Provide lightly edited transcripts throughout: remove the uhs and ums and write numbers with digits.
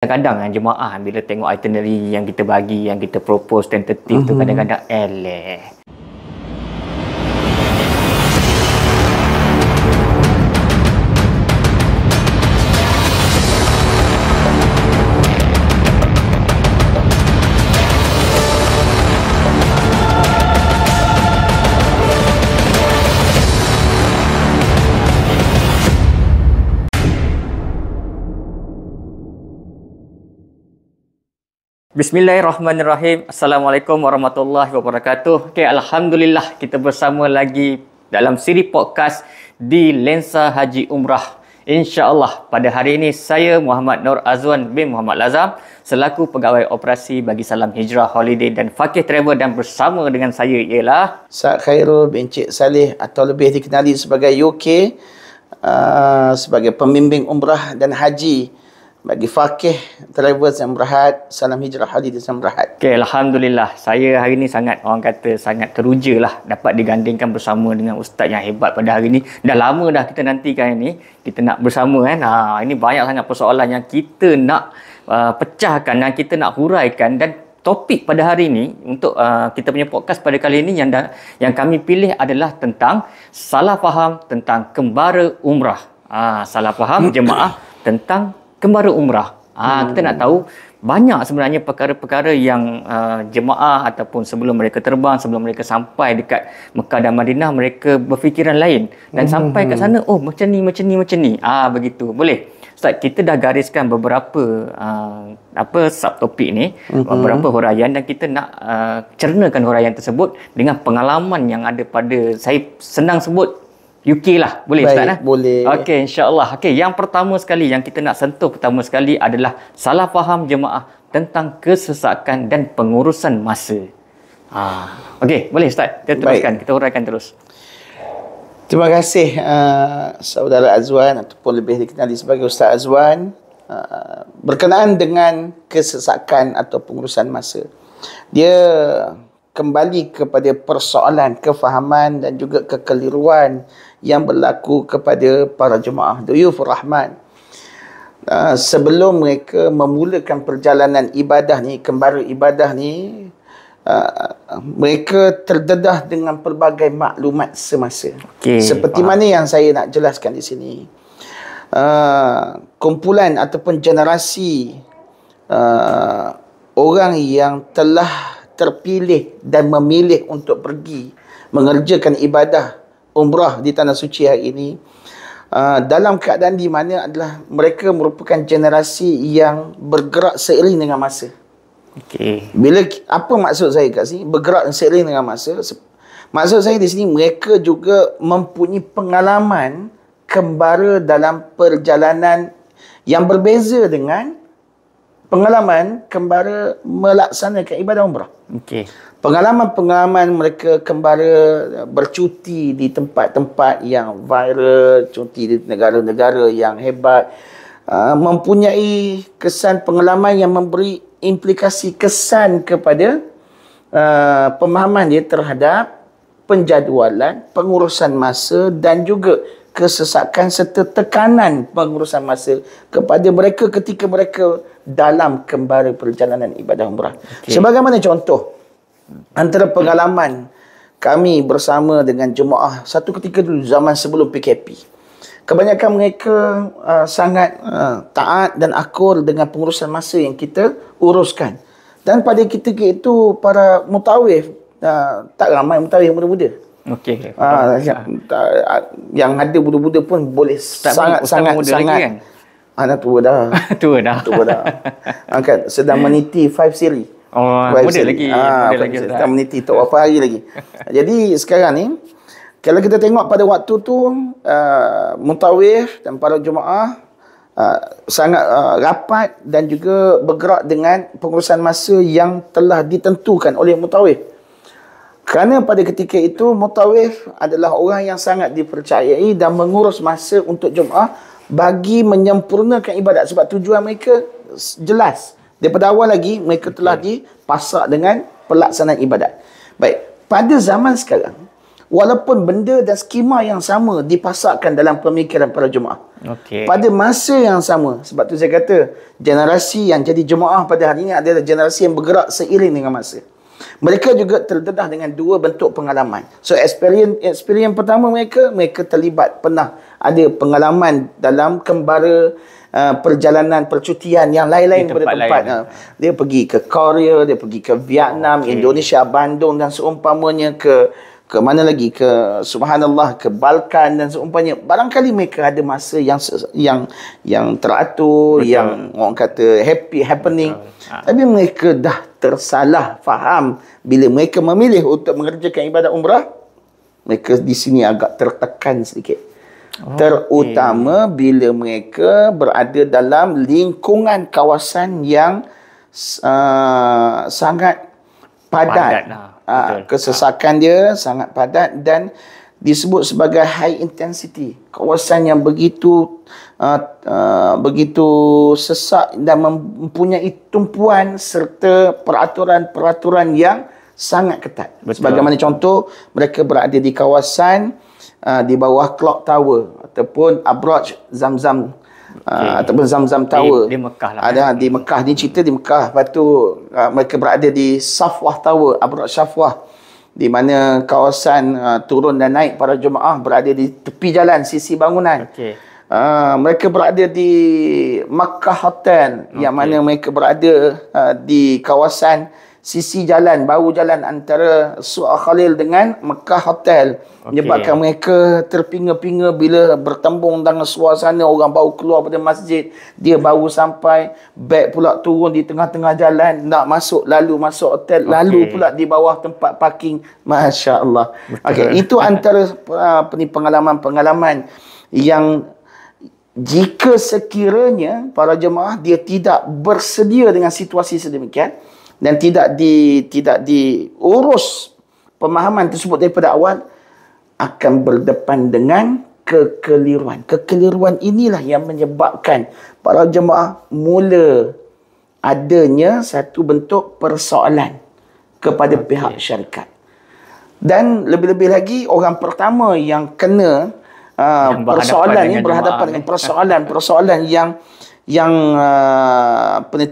Kadang-kadang jemaah bila tengok itinerary yang kita bagi, yang kita propose tentatif tu kadang-kadang eleh. Bismillahirrahmanirrahim. Assalamualaikum warahmatullahi wabarakatuh. Okay, Alhamdulillah kita bersama lagi dalam siri podcast di Lensa Haji Umrah. InsyaAllah pada hari ini saya Muhammad Nur Azwan bin Muhammad Lazam selaku pegawai operasi bagi Salam Hijrah Holiday dan Fakih Travel, dan bersama dengan saya ialah Saad Khairul bin Cik Saleh atau lebih dikenali sebagai UK, sebagai pembimbing umrah dan haji bagi Fakih Travels yang Berhad, Salam Hijrah Holiday dan Berhad. Okay, Alhamdulillah. Saya hari ni sangat, orang kata, sangat teruja lah dapat digandingkan bersama dengan ustaz yang hebat pada hari ni. Dah lama dah kita nantikan ini. Kita nak bersama kan. Ini banyak sangat persoalan yang kita nak pecahkan dan kita nak huraikan, dan topik pada hari ini untuk kita punya podcast pada kali ini yang kami pilih adalah tentang salah faham tentang kembara umrah. Salah faham jemaah tentang kembara umrah. Kita nak tahu banyak sebenarnya perkara-perkara yang jemaah ataupun sebelum mereka terbang, sebelum mereka sampai dekat Mekah dan Madinah, mereka berfikiran lain. Dan sampai kat sana, oh macam ni. Begitu. Boleh? Ustaz, kita dah gariskan beberapa subtopik ni, beberapa huraian, dan kita nak cernakan huraian tersebut dengan pengalaman yang ada pada, saya senang sebut, UK lah. Boleh? Baik, Ustaz? boleh. Okey, insya-Allah. Okey, yang pertama sekali yang kita nak sentuh pertama sekali adalah salah faham jemaah tentang kesesakan dan pengurusan masa. Okey, boleh Ustaz? Kita teruskan, kita huraikan terus. Terima kasih saudara Azwan ataupun lebih dikenali sebagai Ustaz Azwan, berkenaan dengan kesesakan atau pengurusan masa. Dia kembali kepada persoalan kefahaman dan juga kekeliruan yang berlaku kepada para jemaah Duyufur Rahman. Sebelum mereka memulakan perjalanan ibadah ni, kembara ibadah ni, mereka terdedah dengan pelbagai maklumat semasa. Seperti mana yang saya nak jelaskan di sini. Kumpulan ataupun generasi orang yang telah terpilih dan memilih untuk pergi mengerjakan ibadah umrah di Tanah Suci hari ini, dalam keadaan di mana adalah mereka merupakan generasi yang bergerak seiring dengan masa. Bila apa maksud saya kat sini bergerak seiring dengan masa? Maksud saya di sini mereka juga mempunyai pengalaman kembara dalam perjalanan yang berbeza dengan pengalaman kembara melaksanakan ibadah umrah. Pengalaman-pengalaman mereka kembara bercuti di tempat-tempat yang viral, cuti di negara-negara yang hebat, mempunyai kesan pengalaman yang memberi implikasi kesan kepada pemahaman dia terhadap penjadualan, pengurusan masa dan juga kesesakan serta tekanan pengurusan masa kepada mereka ketika mereka dalam kembara perjalanan ibadah umrah. Sebagaimana contoh antara pengalaman kami bersama dengan jemaah satu ketika dulu zaman sebelum PKP. Kebanyakan mereka sangat taat dan akur dengan pengurusan masa yang kita uruskan. Dan pada ketika itu para mutawif, tak ramai mutawif muda-muda. Yang ada budak-budak pun boleh sangat kan? Anak tua dah. tua dah. Kan sedang meniti 5 siri. Muda lagi. Sedang meniti tak berapa hari lagi. Jadi sekarang ni kalau kita tengok pada waktu tu mutawif dan para jemaah sangat rapat dan juga bergerak dengan pengurusan masa yang telah ditentukan oleh mutawif. Kerana pada ketika itu mutawif adalah orang yang sangat dipercayai dan mengurus masa untuk jemaah bagi menyempurnakan ibadat, sebab tujuan mereka jelas. Daripada awal lagi mereka telah dipasak dengan pelaksanaan ibadat. Baik, pada zaman sekarang walaupun benda dan skema yang sama dipasarkan dalam pemikiran para jemaah. Okey. Pada masa yang sama. Sebab tu saya kata, generasi yang jadi jemaah pada hari ini adalah generasi yang bergerak seiring dengan masa. Mereka juga terdedah dengan dua bentuk pengalaman. So experience pertama mereka terlibat, pernah ada pengalaman dalam kembara perjalanan percutian yang lain-lain daripada tempat. Dia pergi ke Korea, dia pergi ke Vietnam, Indonesia, Bandung dan seumpamanya, ke mana lagi, ke subhanallah, ke Balkan dan seumpamanya. Barangkali mereka ada masa yang teratur, betul, yang orang kata happening. Tapi mereka dah tersalah faham bila mereka memilih untuk mengerjakan ibadat umrah. Mereka di sini agak tertekan sedikit. Terutama bila mereka berada dalam lingkungan kawasan yang sangat padat. Kesesakan dia sangat padat dan disebut sebagai high intensity. Kawasan yang begitu sesak dan mempunyai tumpuan serta peraturan-peraturan yang sangat ketat. Betul. Sebagaimana contoh, mereka berada di kawasan di bawah clock tower ataupun Abraj Zamzam. Ataupun Zamzam Tower di Mekah lah. Ada di Mekah, ni cerita di Mekah. Lepas tu mereka berada di Safwah Tower, Abraj Safwah, di mana kawasan turun dan naik para jemaah berada di tepi jalan, sisi bangunan. Mereka berada di Makkah Hotel, yang mana mereka berada di kawasan sisi jalan, bahu jalan antara Su'a Khalil dengan Makkah Hotel. Menyebabkan mereka terpinga-pinga bila bertembung dengan suasana orang baru keluar pada masjid, dia baru sampai, beg pula turun di tengah-tengah jalan, nak masuk, lalu masuk hotel, lalu pula di bawah tempat parking. Masya Allah. Itu antara pengalaman-pengalaman yang jika sekiranya para jemaah dia tidak bersedia dengan situasi sedemikian dan tidak diurus pemahaman tersebut daripada awal, akan berdepan dengan kekeliruan. Kekeliruan inilah yang menyebabkan para jemaah mula adanya satu bentuk persoalan kepada pihak syarikat. Dan lebih-lebih lagi, orang pertama yang kena persoalan ini, berhadapan dengan persoalan yang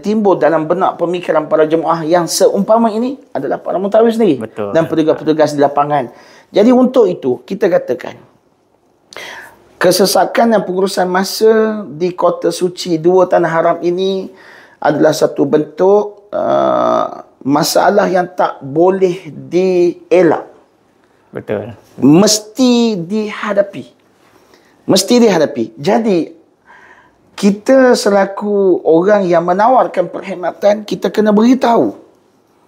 timbul dalam benak pemikiran para jemaah yang seumpama ini adalah para mutawif sendiri. Betul. Dan petugas-petugas di lapangan. Jadi untuk itu kita katakan kesesakan dan pengurusan masa di kota suci dua tanah haram ini adalah satu bentuk masalah yang tak boleh dielak. Betul. Mesti dihadapi. Jadi kita selaku orang yang menawarkan perkhidmatan, kita kena beritahu.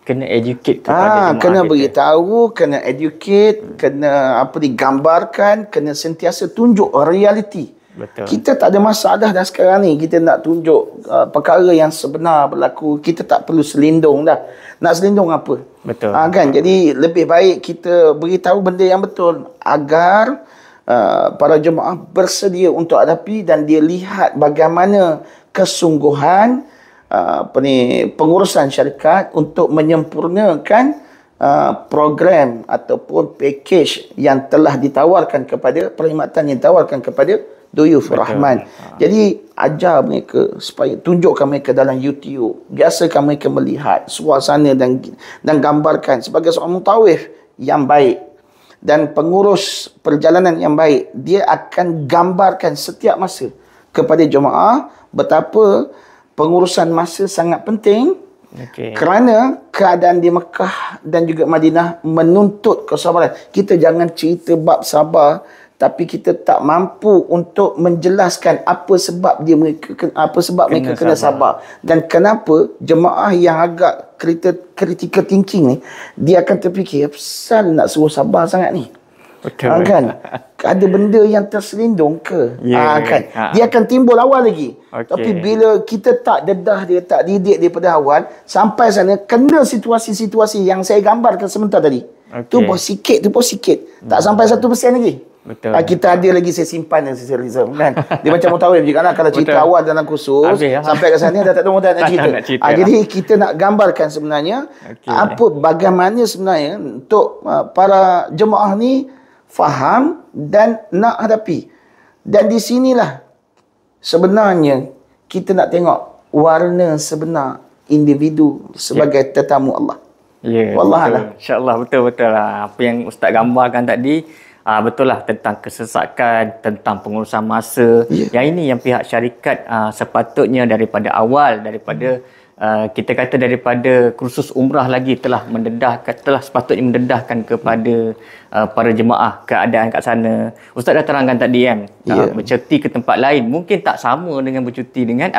Kena educate kepada jemaah. Kena beritahu, kena educate, kena digambarkan, kena sentiasa tunjuk realiti. Betul. Kita tak ada masalah dah sekarang ni. Kita nak tunjuk perkara yang sebenar berlaku. Kita tak perlu selindung dah. Nak selindung apa? Betul. Kan? Jadi lebih baik kita beritahu benda yang betul agar para jemaah bersedia untuk hadapi dan dia lihat bagaimana kesungguhan pengurusan syarikat untuk menyempurnakan program ataupun package yang telah ditawarkan kepada perkhidmatan yang ditawarkan kepada Duyuf Rahman. Jadi ajar mereka supaya tunjukkan mereka dalam YouTube, biasakan mereka melihat suasana dan gambarkan sebagai seorang mutawif yang baik dan pengurus perjalanan yang baik, dia akan gambarkan setiap masa kepada jemaah betapa pengurusan masa sangat penting. Kerana keadaan di Mekah dan juga Madinah menuntut kesabaran. Kita jangan cerita bab sabar tapi kita tak mampu untuk menjelaskan apa sebab mereka kena sabar dan kenapa jemaah yang agak critical thinking ni dia akan terfikir pasal nak suruh sabar sangat ni. Betul. Kan? Ada benda yang terselindung ke? Kan? Dia akan timbul awal lagi. Tapi bila kita tak dedah dia, tak didik daripada awal, sampai sana kena situasi-situasi yang saya gambarkan sebentar tadi. Tu pun sikit. Tak sampai 1% lagi. Betul. Kita ada lagi saya simpan dan saya reserve kan. Dia macam mutawif juga lah. Kalau cerita awal dalam kursus sampai ke sana dah tak ada mudah nak cerita. Jadi kita nak gambarkan sebenarnya bagaimana sebenarnya untuk para jemaah ni faham dan nak hadapi. Dan di sinilah sebenarnya kita nak tengok warna sebenar individu sebagai tetamu Allah. Ya, Wallahualam. InsyaAllah betul-betul lah. Apa yang Ustaz gambarkan tadi, betul lah tentang kesesakan, tentang pengurusan masa. Yang ini yang pihak syarikat sepatutnya daripada awal, daripada kita kata daripada kursus umrah lagi telah sepatutnya mendedahkan kepada para jemaah keadaan kat sana. Ustaz dah terangkan tadi kan, bercuti ke tempat lain mungkin tak sama dengan bercuti dengan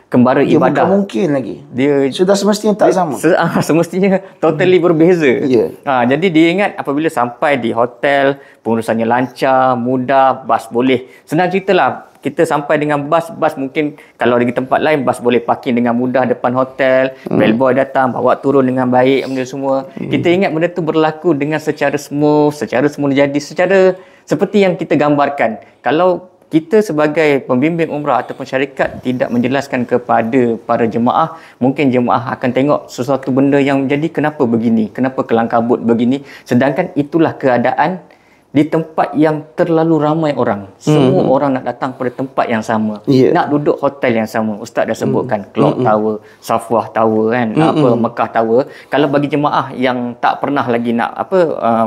kembara ibadah. Bukan mungkin lagi. Dia sudah semestinya tak sama. Semestinya totally berbeza. Ya. Jadi dia ingat apabila sampai di hotel, pengurusannya lancar, mudah, bas boleh. Senang ceritalah, kita sampai dengan bas mungkin kalau di tempat lain bas boleh parking dengan mudah depan hotel, bellboy datang bawa turun dengan baik benda semua. Kita ingat benda tu berlaku dengan secara smooth, secara semula jadi, secara seperti yang kita gambarkan. Kalau kita sebagai pembimbing umrah ataupun syarikat tidak menjelaskan kepada para jemaah, mungkin jemaah akan tengok sesuatu benda yang jadi kenapa begini, kenapa kelang kabut begini, sedangkan itulah keadaan di tempat yang terlalu ramai orang. Semua orang nak datang pada tempat yang sama. Nak duduk hotel yang sama. Ustaz dah sebutkan Clock Tower, Safwah Tower kan, Mekah Tower. Kalau bagi jemaah yang tak pernah lagi nak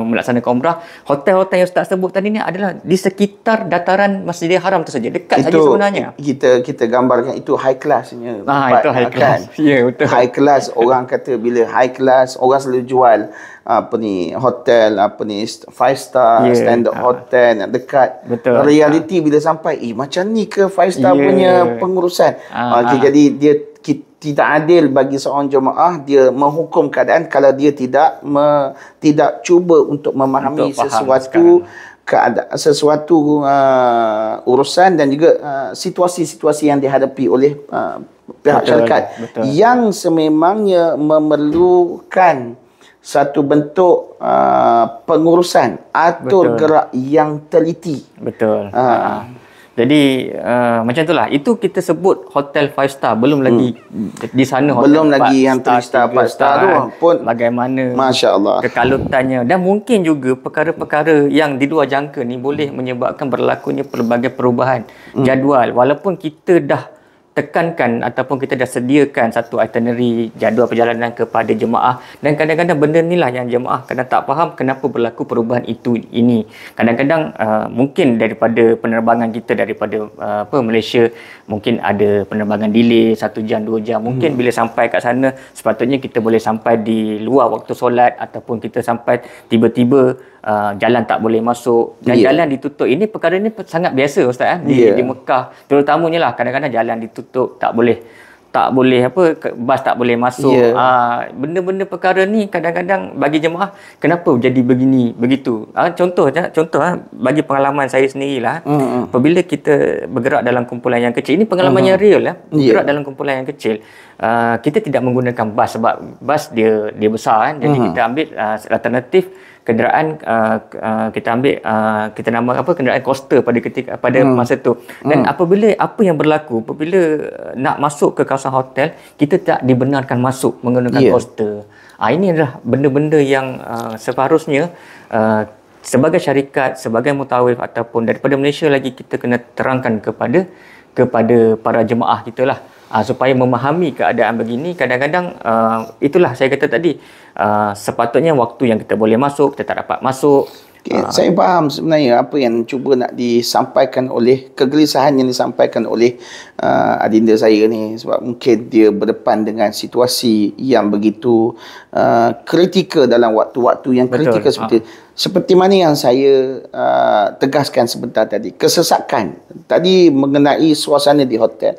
melaksanakan umrah, hotel-hotel yang Ustaz sebut tadi ni adalah di sekitar dataran Masjidil Haram tu saja. Dekat saja sebenarnya. Kita gambarkan itu high classnya. Itu high class. Ya, betul. High class, orang kata bila high class, orang selalu jual hotel, 5 star, standard hotel nak dekat. Betul. Reality bila sampai, macam ni ke 5 star punya pengurusan. Jadi dia tidak adil bagi seorang jemaah dia menghukum keadaan kalau dia tidak cuba untuk memahami sesuatu urusan dan juga situasi-situasi yang dihadapi oleh pihak syarikat yang sememangnya memerlukan satu bentuk pengurusan atur gerak yang teliti. Betul. Jadi macam itulah. Itu kita sebut hotel 5 star. Belum lagi di sana hotel belum lagi yang 3 star, 4 star tu pun bagaimana masya-Allah kekalutannya, dan mungkin juga perkara-perkara yang di luar jangka ni boleh menyebabkan berlakunya pelbagai perubahan jadual. Walaupun kita dah tekankan ataupun kita dah sediakan satu itinerary jadual perjalanan kepada jemaah, dan kadang-kadang benda inilah yang jemaah kadang tak faham kenapa berlaku perubahan ini. Kadang-kadang mungkin daripada penerbangan kita daripada Malaysia mungkin ada penerbangan delay 1 jam 2 jam. Mungkin bila sampai kat sana sepatutnya kita boleh sampai di luar waktu solat, ataupun kita sampai tiba-tiba jalan tak boleh masuk dan jalan ditutup. Ini perkara ni sangat biasa Ustaz di Mekah terutamanya lah. Kadang-kadang jalan ditutup, tak boleh bas tak boleh masuk. Benda-benda perkara ni kadang-kadang bagi jemaah kenapa jadi begini begitu. Contoh bagi pengalaman saya sendirilah. Apabila kita bergerak dalam kumpulan yang kecil, ini pengalaman yang real lah. Bergerak dalam kumpulan yang kecil, kita tidak menggunakan bas sebab bas dia besar kan. Jadi kita ambil alternatif kenderaan, kita ambil kita nama kenderaan coaster pada masa tu. Dan apabila apa yang berlaku apabila nak masuk ke kawasan hotel, kita tak dibenarkan masuk menggunakan coaster. Ini adalah benda-benda yang seharusnya sebagai syarikat, sebagai mutawif ataupun daripada Malaysia lagi, kita kena terangkan kepada para jemaah kita lah, supaya memahami keadaan begini. Kadang-kadang itulah saya kata tadi, sepatutnya waktu yang kita boleh masuk, kita tak dapat masuk. Saya faham sebenarnya apa yang cuba nak disampaikan oleh, kegelisahan yang disampaikan oleh adinda saya ni, sebab mungkin dia berdepan dengan situasi yang begitu kritikal dalam waktu-waktu yang kritikal seperti mana yang saya tegaskan sebentar tadi. Kesesakan tadi mengenai suasana di hotel,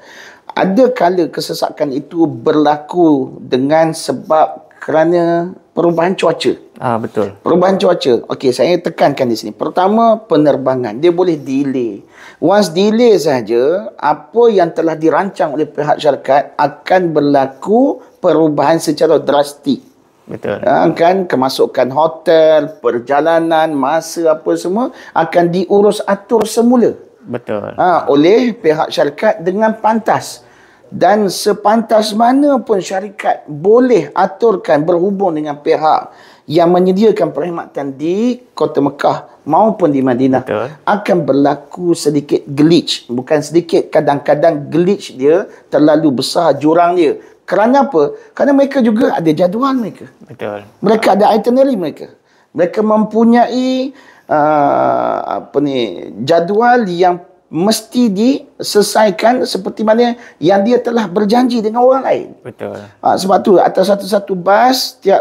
ada kala kesesakan itu berlaku dengan sebab kerana perubahan cuaca. Betul. Perubahan cuaca. Okey, saya tekankan di sini. Pertama, penerbangan. Dia boleh delay. Once delay saja, apa yang telah dirancang oleh pihak syarikat akan berlaku perubahan secara drastik. Betul. Kan kemasukan hotel, perjalanan, masa apa semua akan diurus atur semula. Betul. Oleh pihak syarikat dengan pantas. dan sepantas mana pun syarikat boleh aturkan berhubung dengan pihak yang menyediakan perkhidmatan di Kota Mekah maupun di Madinah. Betul. Akan berlaku sedikit glitch. Bukan sedikit, kadang-kadang glitch dia terlalu besar jurang dia. Kerana apa? Kerana mereka juga ada jadual mereka. Betul. Mereka ada itinerary mereka. Mereka mempunyai jadual yang mesti diselesaikan seperti mana yang dia telah berjanji dengan orang lain. Betul. Sebab tu atas satu-satu bas tiap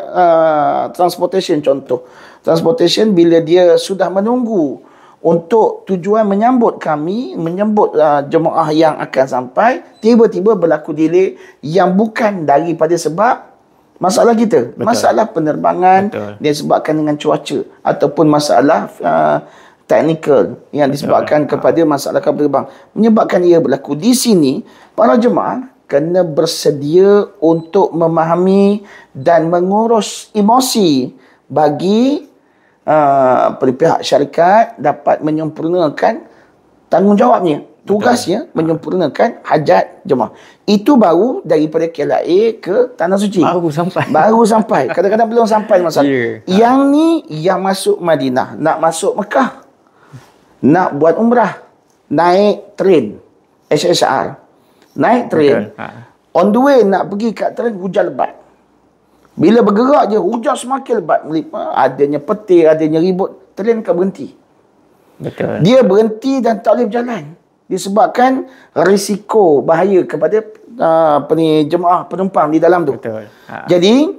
transportation, contoh transportation, bila dia sudah menunggu untuk tujuan menyambut kami, menyambut jemaah yang akan sampai, tiba-tiba berlaku delay yang bukan daripada sebab masalah kita. Betul. Masalah penerbangan. Betul. Dia sebabkan dengan cuaca ataupun masalah technical yang disebabkan kepada masalah kapal terbang, menyebabkan ia berlaku. Di sini para jemaah kena bersedia untuk memahami dan mengurus emosi bagi pihak syarikat dapat menyempurnakan tanggungjawabnya, tugasnya. Betul. Menyempurnakan hajat jemaah. Itu baru daripada KLIA ke Tanah Suci. Baru sampai. Kadang-kadang belum sampai masalah. Yang ni yang masuk Madinah, nak masuk Mekah, nak buat umrah, naik train SSR, naik train. On the way nak pergi kat train, hujan lebat. Bila bergerak je, hujan semakin lebat. Adanya petir, adanya ribut, train akan berhenti. Betul. Dia berhenti dan tak boleh berjalan disebabkan risiko bahaya kepada jemaah penumpang di dalam tu. Betul. Jadi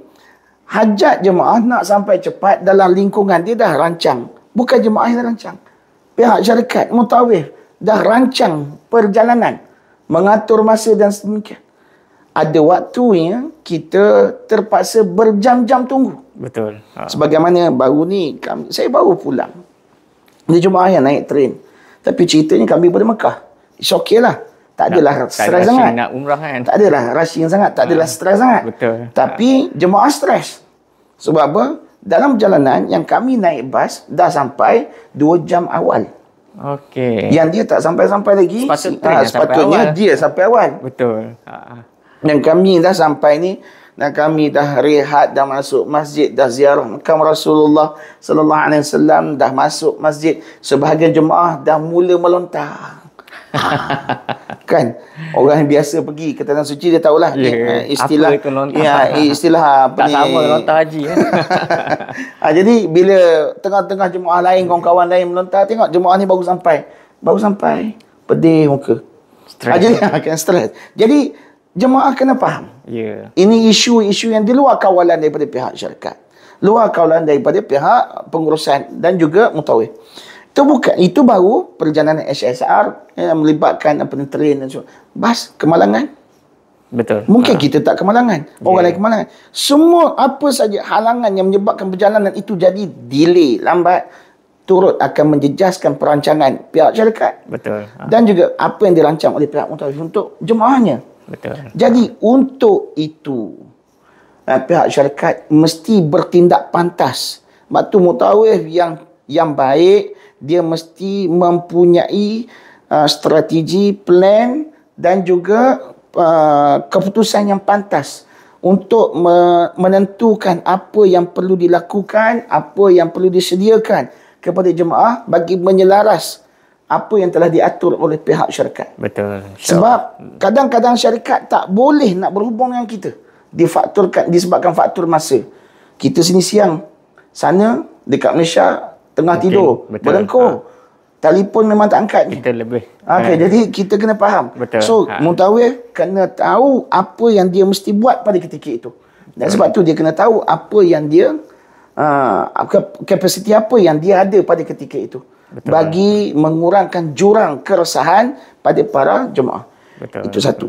hajat jemaah nak sampai cepat dalam lingkungan dia dah rancang. Bukan jemaah yang rancang, pihak syarikat mutawif dah rancang perjalanan, mengatur masa dan sedemikian. Ada waktunya kita terpaksa berjam-jam tunggu. Betul. Sebagaimana baru ni saya baru pulang. Ada jemaah yang naik train. Tapi ceritanya kami pada Mekah. It's okay lah. Tak adalah stres sangat. Nak umrah kan. Tak adalah rushing sangat. Tak adalah stres sangat. Betul. Tapi jemaah stres. Sebab apa? Dalam perjalanan yang kami naik bas dah sampai 2 jam awal. Okey. Yang dia tak sampai-sampai lagi. Sepatutnya dia sampai awal. Betul. Dan kami dah sampai ni, dan kami dah rehat, dah masuk masjid, dah ziarah makam Rasulullah sallallahu alaihi wasallam, dah masuk masjid, sebahagian jemaah dah mula melontar. Kan orang yang biasa pergi ke Tanah Suci dia tahulah istilah apa itu lontar. Istilah apa tak ni, sama lontar haji jadi bila tengah-tengah jemaah lain, kawan-kawan lain melontar, tengok jemaah ni baru sampai pedih muka, jadi akan stres. Jadi jemaah kena faham. Ini isu-isu yang di luar kawalan daripada pihak syarikat, luar kawalan daripada pihak pengurusan dan juga mutawif. Itu baru perjalanan SSR yang melibatkan train dan sebagainya. Bas kemalangan. Betul. Mungkin kita tak kemalangan, orang lain kemalangan. Semua apa saja halangan yang menyebabkan perjalanan itu jadi delay, lambat, turut akan menjejaskan perancangan pihak syarikat. Betul. Dan juga apa yang dirancang oleh pihak mutawif untuk jemaahnya. Betul. Jadi untuk itu pihak syarikat mesti bertindak pantas. Sebab tu mutawif yang baik, dia mesti mempunyai strategi, plan dan juga keputusan yang pantas untuk menentukan apa yang perlu dilakukan, apa yang perlu disediakan kepada jemaah bagi menyelaras apa yang telah diatur oleh pihak syarikat. Betul. Sebab kadang-kadang syarikat tak boleh nak berhubung dengan kita. Disebabkan faktor masa. Kita sini siang, sana dekat Malaysia tengah tidur, berlengkur. Telefon memang tak angkat. Kita lebih. Jadi kita kena faham. Betul. So, mutawif kena tahu apa yang dia mesti buat pada ketika itu. Dan sebab tu dia kena tahu apa yang dia kapasiti apa yang dia ada pada ketika itu. Betul. Bagi mengurangkan jurang keresahan pada para jemaah. Betul. Itu satu.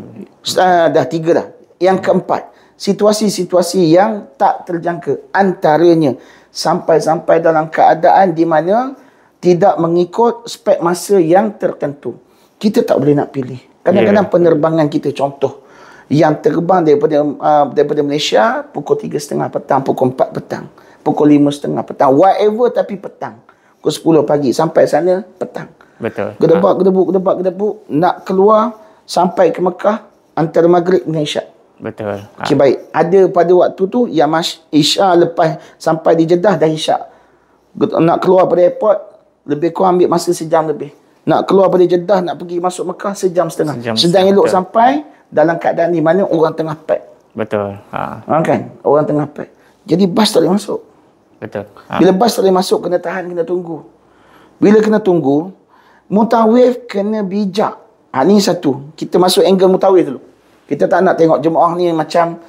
Dah 3 dah. Yang keempat, situasi-situasi yang tak terjangka, antaranya sampai-sampai dalam keadaan di mana tidak mengikut spek masa yang tertentu. Kita tak boleh nak pilih. Kadang-kadang penerbangan kita, contoh, yang terbang daripada Malaysia pukul 3.30 petang, pukul 4 petang, pukul 5.30 petang, whatever, tapi petang. Pukul 10 pagi sampai sana petang. Betul. Gedebak, nak keluar sampai ke Mekah antara maghrib dengan isyak. Betul. Okey, baik. Ada pada waktu tu yang isyak lepas sampai di Jeddah dah isyak. Nak keluar pada airport, lebih kurang ambil masa sejam lebih. Nak keluar pada Jeddah, nak pergi masuk Mekah sejam setengah. Sedang elok sampai dalam keadaan di mana orang tengah pack. Betul. Kan? Orang tengah pack. Jadi bas tak boleh masuk. Betul. Bila bas tak boleh masuk, kena tahan, kena tunggu. Bila kena tunggu, mutawif kena bijak. Ni satu. Kita masuk angle mutawif dulu. Kita tak nak tengok jemaah ni macam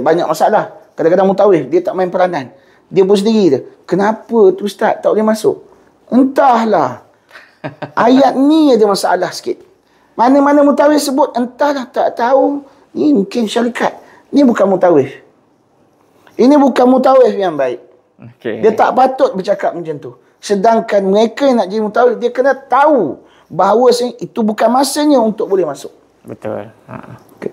banyak masalah. Kadang-kadang mutawif, dia tak main peranan. Dia pun sendiri je. Kenapa tu Ustaz tak boleh masuk? Entahlah. Ayat ni ada masalah sikit. Mana-mana mutawif sebut, entahlah, tak tahu. Ni mungkin syarikat. Ni bukan mutawif. Ini bukan mutawif yang baik. Okay. Dia tak patut bercakap macam tu. Sedangkan mereka yang nak jadi mutawif, dia kena tahu bahawa itu bukan masanya untuk boleh masuk. Betul.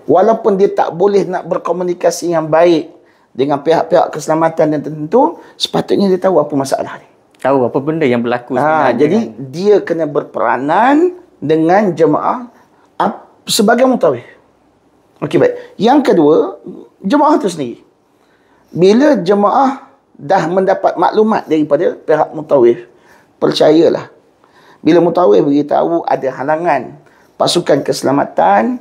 Walaupun dia tak boleh nak berkomunikasi yang baik dengan pihak-pihak keselamatan dan tertentu, sepatutnya dia tahu apa masalah ni. Tahu apa benda yang berlaku sebenarnya. Jadi dia kena berperanan dengan jemaah sebagai mutawif. Okey, baik. Yang kedua, jemaah tu sendiri. Bila jemaah dah mendapat maklumat daripada pihak mutawif, percayalah, bila mutawif beritahu ada halangan pasukan keselamatan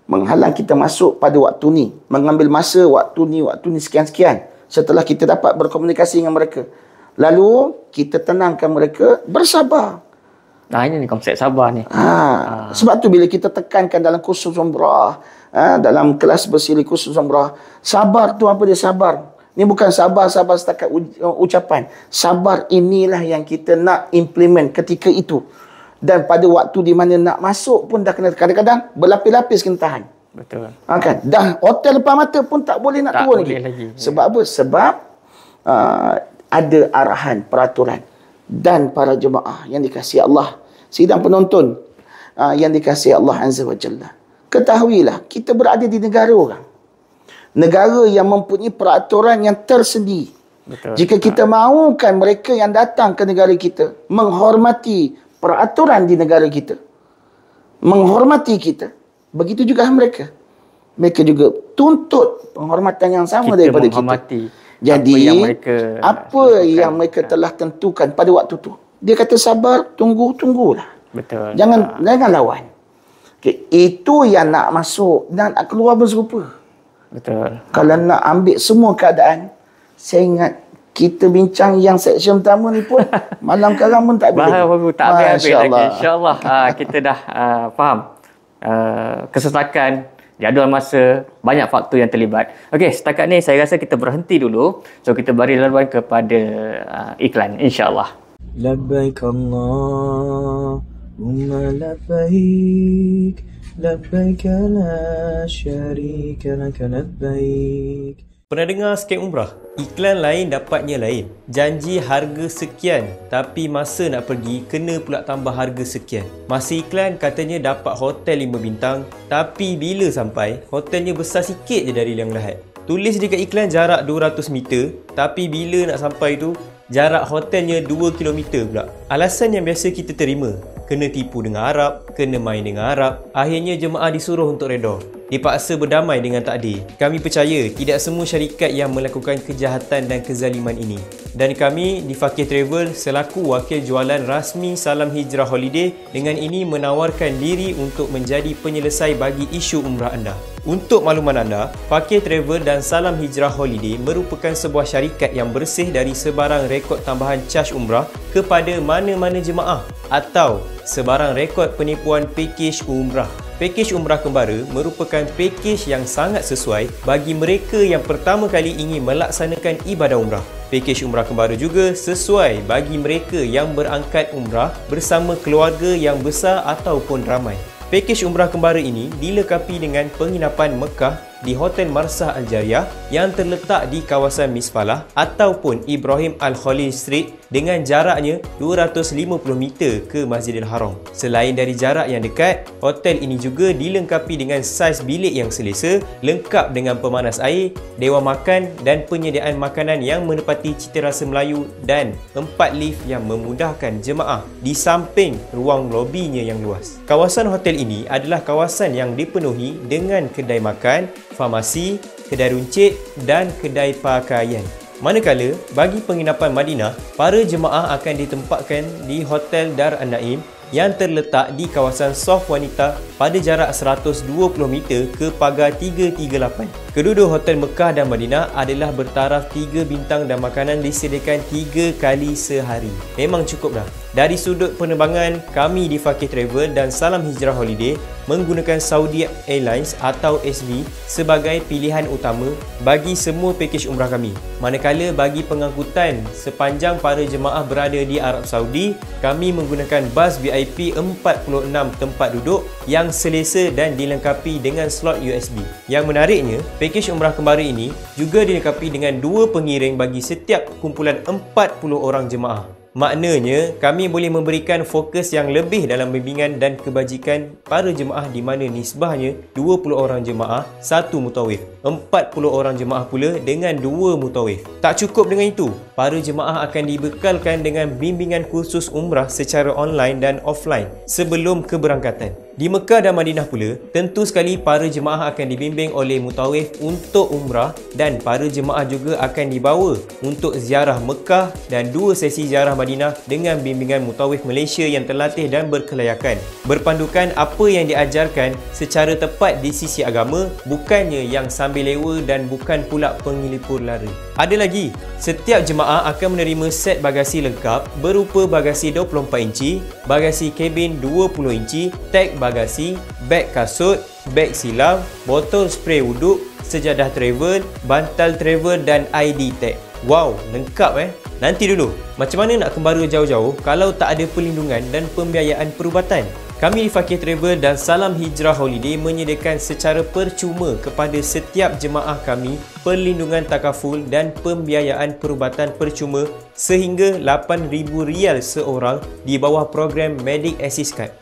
menghalang kita masuk pada waktu ni, mengambil masa waktu ni sekian-sekian, setelah kita dapat berkomunikasi dengan mereka, lalu kita tenangkan mereka, bersabar. Ini konsep sabar ni. Sebab tu bila kita tekankan dalam kursus umrah, dalam kelas bersiri kursus umrah, sabar tu apa dia sabar? Ni bukan sabar-sabar setakat ucapan. Sabar inilah yang kita nak implement ketika itu. Dan pada waktu di mana nak masuk pun dah kena, kadang-kadang berlapis-lapis kena tahan. Betul. Kan? Dah hotel depan mata pun tak boleh nak turun lagi. Sebab apa? Sebab ada arahan, peraturan. Dan para jemaah yang dikasihi Allah, sidang penonton yang dikasihi Allah Azza wa Jalla, ketahuilah kita berada di negara orang. Negara yang mempunyai peraturan yang tersendiri. Betul. Jika kita mahukan mereka yang datang ke negara kita menghormati peraturan di negara kita, menghormati kita, begitu juga mereka. Mereka juga tuntut penghormatan yang sama kita daripada kita. Jadi apa yang mereka telah tentukan pada waktu tu. Dia kata sabar, tunggulah. Betul. Jangan lawan. Okay. Itu yang nak masuk dan nak keluar pun serupa. Betul. Kalau nak ambil semua keadaan, saya ingat kita bincang yang seksyen pertama ni pun malam sekarang pun tak boleh. Baru tak habis lagi. InsyaAllah kita dah faham kesesakan, jadual masa, banyak faktor yang terlibat. Okey, setakat ni saya rasa kita berhenti dulu. So kita beri laluan kepada iklan, insyaAllah. Labbaik Allahumma labbaik, labbaik la syarika laka labbaik. Pernah dengar skem umrah? Iklan lain dapatnya lain. Janji harga sekian, tapi masa nak pergi kena pula tambah harga sekian. Masa iklan katanya dapat hotel 5 bintang, tapi bila sampai, hotelnya besar sikit je dari Liang Lahat. Tulis dekat iklan jarak 200 meter, tapi bila nak sampai tu, jarak hotelnya 2 km pula. Alasan yang biasa kita terima, kena tipu dengan Arab, kena main dengan Arab. Akhirnya jemaah disuruh untuk reda. Dipaksa berdamai dengan takdir. Kami percaya tidak semua syarikat yang melakukan kejahatan dan kezaliman ini. Dan kami di Faqih Travel selaku wakil jualan rasmi Salam Hijrah Holiday dengan ini menawarkan diri untuk menjadi penyelesai bagi isu umrah anda. Untuk makluman anda, Faqih Travel dan Salam Hijrah Holiday merupakan sebuah syarikat yang bersih dari sebarang rekod tambahan caj umrah kepada mana-mana jemaah atau sebarang rekod penipuan pakej umrah. Pakej umrah kembara merupakan pakej yang sangat sesuai bagi mereka yang pertama kali ingin melaksanakan ibadah umrah. Pakej umrah kembara juga sesuai bagi mereka yang berangkat umrah bersama keluarga yang besar ataupun ramai. Pakej umrah kembara ini dilengkapi dengan penginapan Mekah di Hotel Marsah Al-Jariah yang terletak di kawasan Misfalah ataupun Ibrahim Al-Khalil Street dengan jaraknya 250 meter ke Masjidil Haram. Selain dari jarak yang dekat, hotel ini juga dilengkapi dengan saiz bilik yang selesa, lengkap dengan pemanas air, dewan makan dan penyediaan makanan yang menepati cita rasa Melayu dan 4 lift yang memudahkan jemaah di samping ruang lobinya yang luas. Kawasan hotel ini adalah kawasan yang dipenuhi dengan kedai makan, farmasi, kedai runcit dan kedai pakaian. Manakala bagi penginapan Madinah, para jemaah akan ditempatkan di Hotel Dar An-Naim yang terletak di kawasan Sof Wanita pada jarak 120 meter ke pagar 338. Kedua-dua hotel Mekah dan Madinah adalah bertaraf 3 bintang dan makanan disediakan 3 kali sehari. Memang cukup dah. Dari sudut penerbangan, kami di Fakih Travel dan Salam Hijrah Holiday menggunakan Saudi Airlines atau SB sebagai pilihan utama bagi semua pakej umrah kami. Manakala bagi pengangkutan sepanjang para jemaah berada di Arab Saudi, kami menggunakan bas VIP 46 tempat duduk yang selesa dan dilengkapi dengan slot USB. Yang menariknya, pakej umrah kembara ini juga dilengkapi dengan 2 pengiring bagi setiap kumpulan 40 orang jemaah. Maknanya, kami boleh memberikan fokus yang lebih dalam bimbingan dan kebajikan para jemaah di mana nisbahnya 20 orang jemaah, 1 mutawif, 40 orang jemaah pula dengan 2 mutawif. Tak cukup dengan itu, para jemaah akan dibekalkan dengan bimbingan kursus umrah secara online dan offline sebelum keberangkatan. Di Mekah dan Madinah pula, tentu sekali para jemaah akan dibimbing oleh mutawif untuk umrah dan para jemaah juga akan dibawa untuk ziarah Mekah dan 2 sesi ziarah Madinah dengan bimbingan mutawif Malaysia yang terlatih dan berkelayakan. Berpandukan apa yang diajarkan secara tepat di sisi agama, bukannya yang sambil lewa dan bukan pula pengilipur lara. Ada lagi, setiap jemaah akan menerima set bagasi lengkap berupa bagasi 24 inci, bagasi kabin 20 inci, tag bagasi, beg kasut, beg silam, botol spray wuduk, sejadah travel, bantal travel dan ID tag. Wow, lengkap Nanti dulu, macam mana nak kembara jauh-jauh kalau tak ada perlindungan dan pembiayaan perubatan? Kami di Fakih Travel dan Salam Hijrah Holiday menyediakan secara percuma kepada setiap jemaah kami perlindungan takaful dan pembiayaan perubatan percuma sehingga RM8,000 seorang di bawah program Medic Assist Card.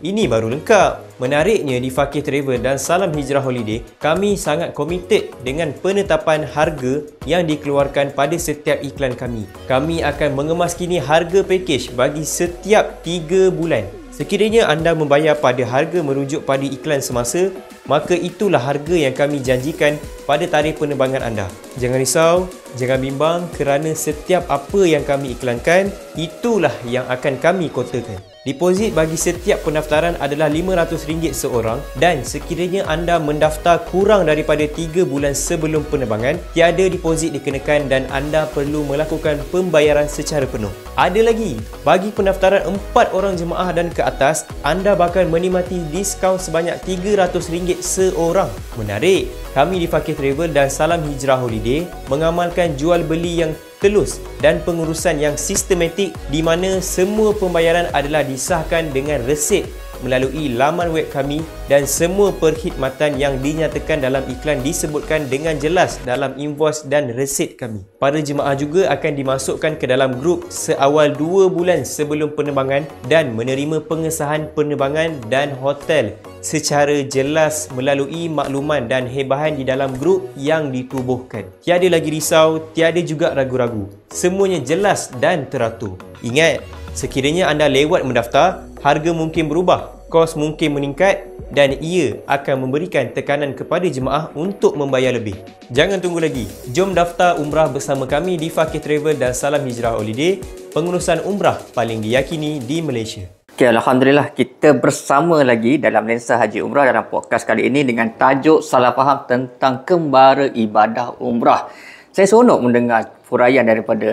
Ini baru lengkap. Menariknya di Fakih Travel dan Salam Hijrah Holiday, kami sangat komited dengan penetapan harga yang dikeluarkan pada setiap iklan kami. Kami akan mengemaskini harga pakej bagi setiap 3 bulan. Sekiranya anda membayar pada harga merujuk pada iklan semasa, maka itulah harga yang kami janjikan pada tarikh penerbangan anda. Jangan risau, jangan bimbang kerana setiap apa yang kami iklankan, itulah yang akan kami kotakan. Deposit bagi setiap pendaftaran adalah RM500 seorang dan sekiranya anda mendaftar kurang daripada 3 bulan sebelum penerbangan, tiada deposit dikenakan dan anda perlu melakukan pembayaran secara penuh. Ada lagi, bagi pendaftaran 4 orang jemaah dan ke atas, anda bakal menikmati diskaun sebanyak RM300 seorang. Menarik, kami di Fakih Travel dan Salam Hijrah Holiday mengamalkan jual beli yang telus dan pengurusan yang sistematik di mana semua pembayaran adalah disahkan dengan resit melalui laman web kami dan semua perkhidmatan yang dinyatakan dalam iklan disebutkan dengan jelas dalam invoice dan resit kami. Para jemaah juga akan dimasukkan ke dalam grup seawal 2 bulan sebelum penerbangan dan menerima pengesahan penerbangan dan hotel secara jelas melalui makluman dan hebahan di dalam grup yang ditubuhkan. Tiada lagi risau, tiada juga ragu-ragu. Semuanya jelas dan teratur. Ingat, sekiranya anda lewat mendaftar, harga mungkin berubah, kos mungkin meningkat dan ia akan memberikan tekanan kepada jemaah untuk membayar lebih. Jangan tunggu lagi. Jom daftar umrah bersama kami di Fakih Travel dan Salam Hijrah Holiday, pengurusan umrah paling diyakini di Malaysia. Okay, Alhamdulillah kita bersama lagi dalam Lensa Haji Umrah dalam podcast kali ini dengan tajuk Salah Faham tentang Kembara Ibadah Umrah. Saya seronok mendengar huraian daripada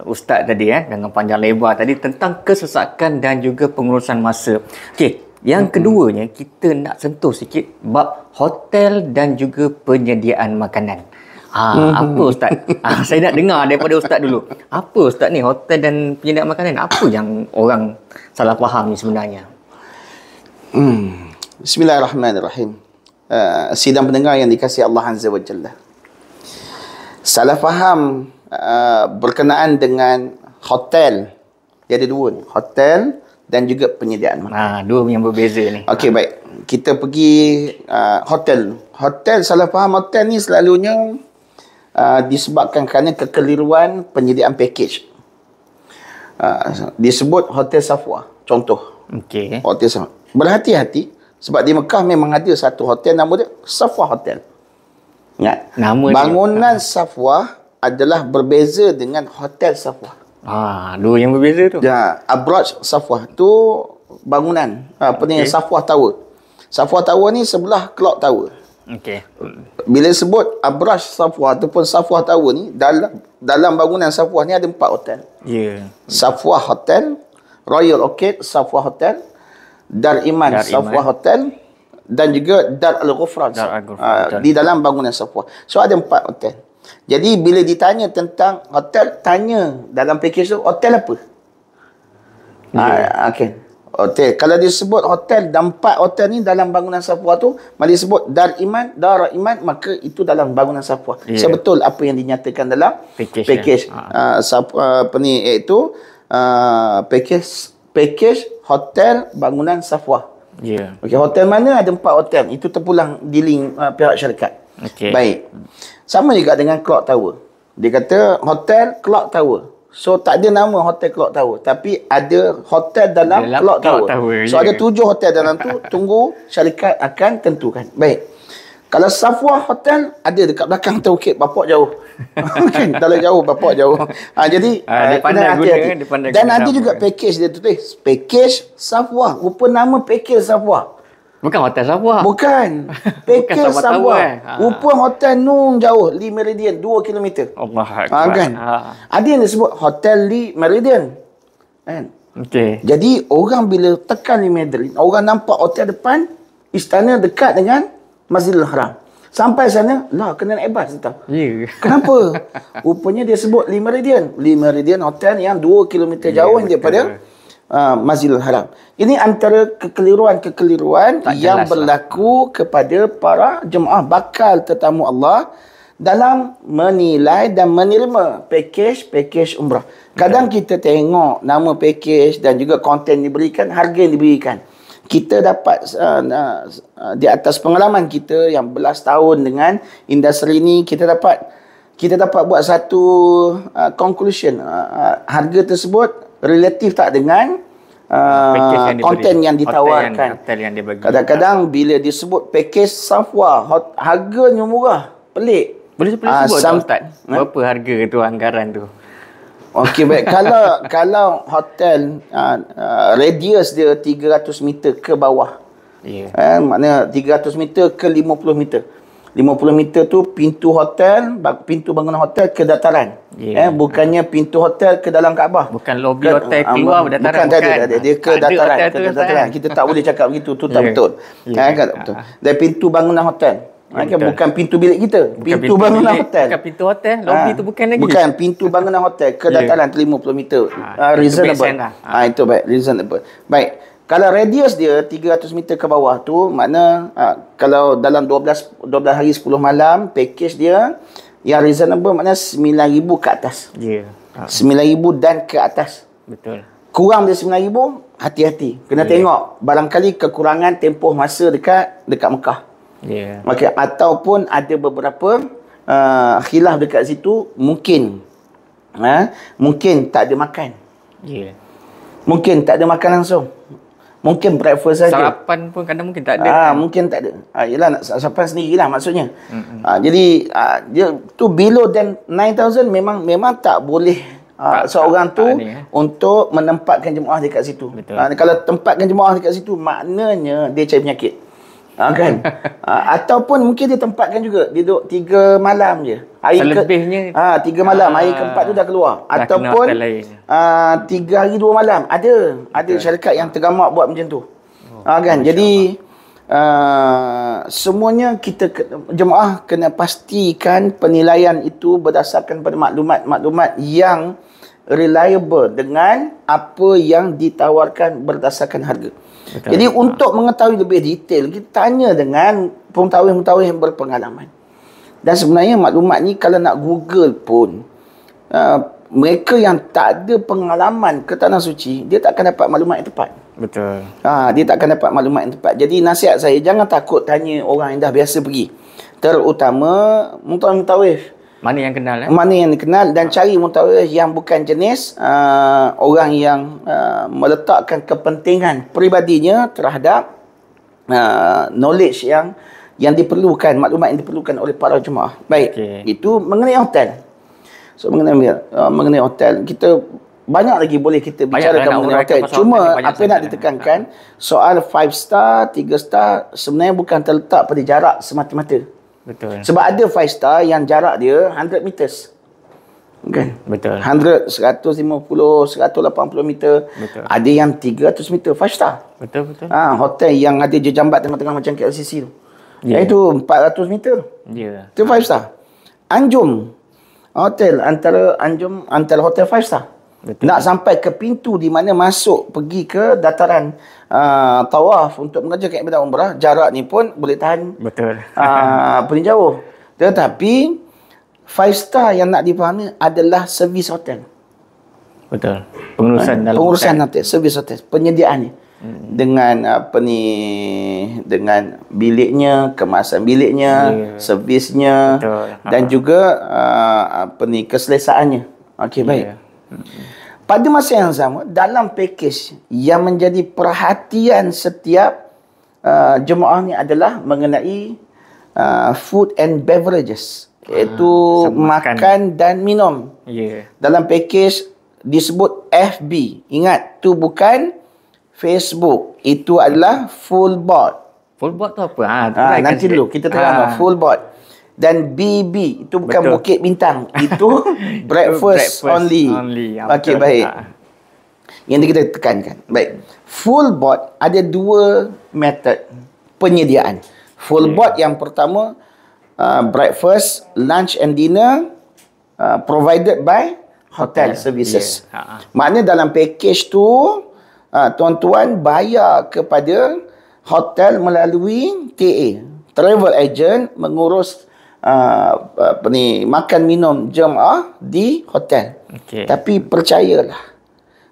Ustaz tadi dengan panjang lebar tadi tentang kesesakan dan juga pengurusan masa. Okey, yang keduanya kita nak sentuh sikit bab hotel dan juga penyediaan makanan. Apa Ustaz? Saya nak dengar daripada Ustaz dulu. Apa Ustaz ni hotel dan penyediaan makanan? Apa yang orang salah faham ni sebenarnya? Bismillahirrahmanirrahim. sidang pendengar yang dikasihi Allah Azza wa Jalla. Salah faham berkenaan dengan hotel. Dia ada dua ni, hotel dan juga penyediaan makan. Dua yang berbeza ni. Okey, baik. Kita pergi hotel. Hotel, salah faham hotel ni selalunya disebabkan kerana kekeliruan penyediaan package. Disebut Hotel Safwa. Contoh. Okey. Hotel Safwa. Berhati-hati sebab di Mekah memang ada satu hotel nama dia Safwa Hotel. Ingat? Nama bangunan Safwa adalah berbeza dengan Hotel Safwa. Dua yang berbeza tu. Ya, Abraj Safwa tu bangunan ni Safwa Tower. Safwa Tower ni sebelah Clock Tower. Okey. Bila sebut Abraj Safwa ataupun Safwa Tower ni, dalam bangunan Safwa ni ada 4 hotel. Ya. Safwa Hotel, Royal Orchid Safwa Hotel, Dar Iman Safwa Hotel dan juga Dar Al-Ghufran di dalam bangunan Safwa. So ada 4 hotel. Jadi bila ditanya tentang hotel, tanya dalam package tu hotel apa? Okey. Hotel. Kalau disebut hotel dan 4 hotel ni dalam bangunan Safwa tu, mari disebut Dar Iman, Dar Iman, maka itu dalam bangunan Safwa. Sebetul apa yang dinyatakan dalam package. Package hotel bangunan Safwa. Okey, hotel mana ada 4 hotel. Itu terpulang di link pihak syarikat. Baik. Sama juga dengan Clock Tower. Dia kata hotel Clock Tower. So tak ada nama hotel Clock Tower, tapi ada hotel dalam Clock Tower. So ada 7 hotel dalam tu, tunggu syarikat akan tentukan. Baik. Kalau Safwa Hotel ada dekat belakang Taukid, bapak jauh. Kan dalam jauh, bapak jauh. Jadi kena hati-hati. Dan ada juga package dia tulis, package Safwa. Rupa nama package Safwa. Bukan Hotel Safwa. Bukan. Package Safwa. Rupa hotel Nung jauh, Lee Meridian 2 km. Allah Akbar. Kan? Ada yang disebut Hotel Lee Meridian. Kan? Okey. Jadi orang bila tekan Lee Meridian, orang nampak hotel depan, istana dekat dengan Masjidil Haram. Sampai sana, kena naik bas tau. Kenapa? Rupanya dia sebut Lee Meridian. Lee Meridian hotel yang 2 km jauh daripada Masjidil Haram. Ini antara kekeliruan yang berlaku kepada para jemaah bakal tetamu Allah dalam menilai dan menerima package umrah. Kadang kita tengok nama package dan juga konten diberikan, harga yang diberikan. Kita dapat di atas pengalaman kita yang belas tahun dengan industri ini, kita dapat buat satu conclusion. Harga tersebut relatif tak dengan konten yang ditawarkan. Kadang-kadang bila disebut package Safwa, harganya murah, pelik. Boleh sebut Ustaz? Berapa harga tu, anggaran tu? Okey, baik. Kalau hotel radius dia 300 meter ke bawah. Maknanya 300 meter ke 50 meter. 50 meter tu pintu bangunan hotel ke dataran. Bukannya pintu hotel ke dalam Kaabah. Bukan lobi hotel keluar dataran. Bukan. Dia ke dataran. Kita tak boleh cakap begitu, tu tak betul. Betul. Dan pintu bangunan hotel. Bukan pintu bilik kita. Pintu bangunan hotel. Bukan pintu hotel. Lobi tu bukan lagi. Bukan pintu bangunan hotel ke dataran 50 meter. Reasonable. Itu baik, reasonable. Baik. Kalau radius dia 300 meter ke bawah tu, makna kalau dalam 12 hari 10 malam, package dia yang reasonable makna 9,000 ke atas. 9,000 dan ke atas. Betul. Kurang dari 9,000, hati-hati. Kena tengok. Barangkali kekurangan tempoh masa dekat Mekah. Okay. Ataupun ada beberapa khilaf dekat situ, mungkin tak ada makan. Mungkin tak ada makan langsung. Mungkin breakfast saja. Sarapan pun kadang mungkin tak ada. Mungkin tak ada. Yelah, nak sarapan sendirilah maksudnya. Jadi dia tu below than 9,000 memang tak boleh seorang tu untuk menempatkan jemaah dekat situ. Kalau tempatkan jemaah dekat situ, maknanya dia cari penyakit. Kan? Ataupun mungkin dia tempatkan juga, dia duduk 3 malam je. Selebihnya 3 malam, hari keempat tu dah keluar. Ataupun 3 hari 2 malam. Ada syarikat yang tergamak buat macam tu. Kan? Jadi semuanya jemaah kena pastikan penilaian itu berdasarkan pada maklumat yang reliable dengan apa yang ditawarkan berdasarkan harga. Betul. Jadi untuk mengetahui lebih detail, kita tanya dengan pengetahuan-pengetahuan yang berpengalaman. Dan sebenarnya maklumat ni kalau nak Google pun, mereka yang tak ada pengalaman ke Tanah Suci, dia tak akan dapat maklumat yang tepat. Betul. Dia tak akan dapat maklumat yang tepat. Jadi nasihat saya, jangan takut tanya orang yang dah biasa pergi. Terutama mutawif. Mana yang kenal Mana yang dikenal, dan cari mutawif yang bukan jenis orang yang meletakkan kepentingan peribadinya terhadap knowledge yang diperlukan, maklumat yang diperlukan oleh para jemaah. Baik, itu mengenai hotel. So mengenai hotel, kita banyak lagi boleh kita bicarakan mengenai hotel. Cuma apa yang nak ditekankan, soal 5 star, 3 star sebenarnya bukan terletak pada jarak semata-mata. Betul. Sebab ada 5 star yang jarak dia 100 meters. Kan? Betul. 100, 150, 180 meter. Betul. Ada yang 300 meter 5 star. Betul. Hotel yang ada jejambat tengah-tengah macam KLCC tu. Iaitu 400 meter. Ya. Itu 5 star. Anjum hotel antara hotel 5 star. Betul. Nak sampai ke pintu di mana masuk pergi ke dataran tawaf untuk mengerjakan ibadah umrah, jarak ni pun boleh tahan Betul. paling jauh. Tetapi 5 star yang nak dipahami adalah servis hotel. Betul. Pengurusan dalam hotel, servis hotel, penyediaannya. Dengan dengan biliknya, kemasan biliknya, servisnya, dan juga keselesaannya. Okey, baik. Pada masa yang sama, dalam pakej yang menjadi perhatian setiap jemaah ni adalah mengenai food and beverages, iaitu makan dan minum. Dalam pakej disebut FB. Ingat, tu bukan Facebook. Itu adalah full board. Full board tu apa? Nanti dulu kita terang full board. Dan BB itu bukan Bukit Bintang, itu breakfast only. Okey, baik. Yang kita tekankan. Baik. Full board ada 2 method penyediaan. Full board yang pertama, breakfast, lunch and dinner provided by hotel services. Maknanya dalam package tu tuan-tuan bayar kepada hotel melalui TA, travel agent, mengurus makan minum jemaah di hotel. Tapi percayalah,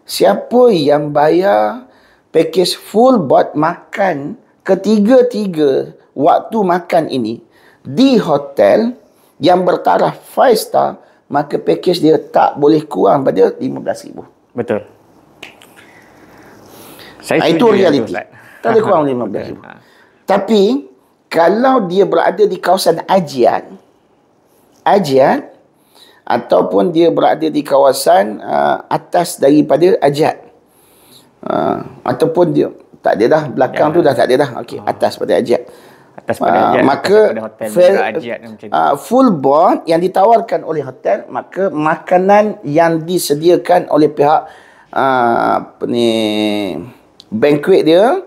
siapa yang bayar package full board makan ketiga-tiga waktu makan ini di hotel yang bertaraf 5 star, maka package dia tak boleh kurang pada 15,000. Betul. Itu realiti. Tak boleh kurang 15,000. Tapi kalau dia berada di kawasan ajian ataupun dia berada di kawasan atas daripada ajiat, ataupun dia tak ada dah, belakang tu dah tak ada dah. Okey, atas pada ajiat. Maka full board yang ditawarkan oleh hotel, maka makanan yang disediakan oleh pihak banquet dia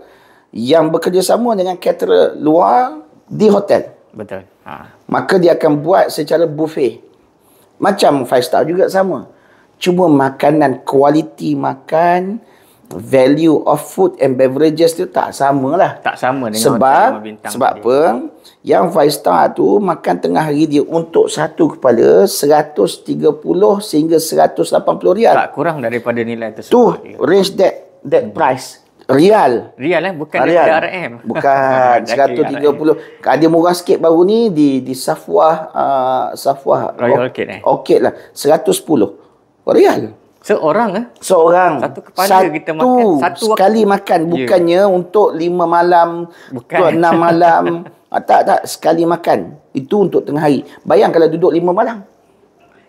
yang bekerjasama dengan caterer luar di hotel. Betul. Maka dia akan buat secara buffet. Macam 5 star juga sama. Cuma makanan, kualiti makan, value of food and beverages tu tak sama lah. Tak sama dengan hotel 5 bintang. Sebab apa? Yang 5 star tu makan tengah hari dia untuk satu kepala 130 sehingga 180 rial. Tak kurang daripada nilai tersebut. Tu range that price. Rial bukan daripada RM. Bukan 130. Ada murah sikit baru ni di Safwah Royal Orchid lah 110 rial. Seorang Seorang. Satu kepala kita makan satu sekali makan, bukannya untuk 5 malam, untuk 6 malam. Tak, sekali makan. Itu untuk tengah hari. Bayang kalau duduk 5 malam.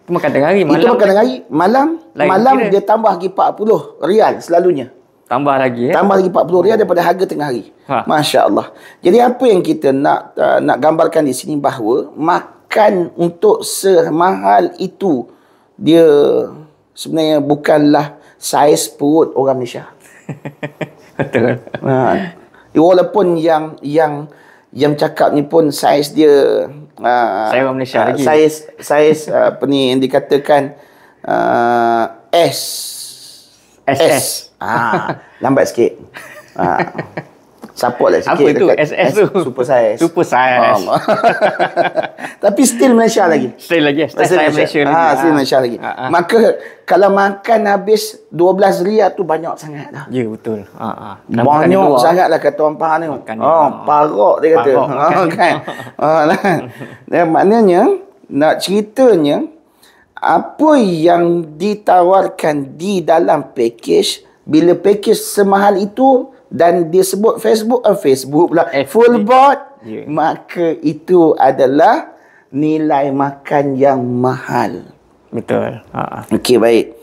Itu makan tengah hari, malam. Itu makan tengah hari, malam dia tambah lagi 40 rial selalunya. Tambah lagi Tambah lagi 40 rial daripada harga tengah hari. Masya Allah. Jadi apa yang kita nak gambarkan di sini, bahawa makan untuk semahal itu, dia sebenarnya bukanlah saiz perut orang Malaysia. Betul. Walaupun yang cakap ni pun saiz dia saya orang Malaysia lagi. Saiz yang dikatakan SS. Lambat sikit. Support lah sikit. Apa tu? dekat SS tu? Super size. Super size. Tapi still Malaysia lagi. Still lagi. Still Malaysia lagi. Still Malaysia lagi. Maka kalau makan habis 12 riyal tu banyak sangat dah. Ya, betul. Banyak sangat lah kata orang Pahang ni. Parak dia kata. Kan. Dan maknanya nak ceritanya apa yang ditawarkan di dalam package, bila package semahal itu dan dia sebut Facebook pula full board, maka itu adalah nilai makan yang mahal. Betul. Okey, baik.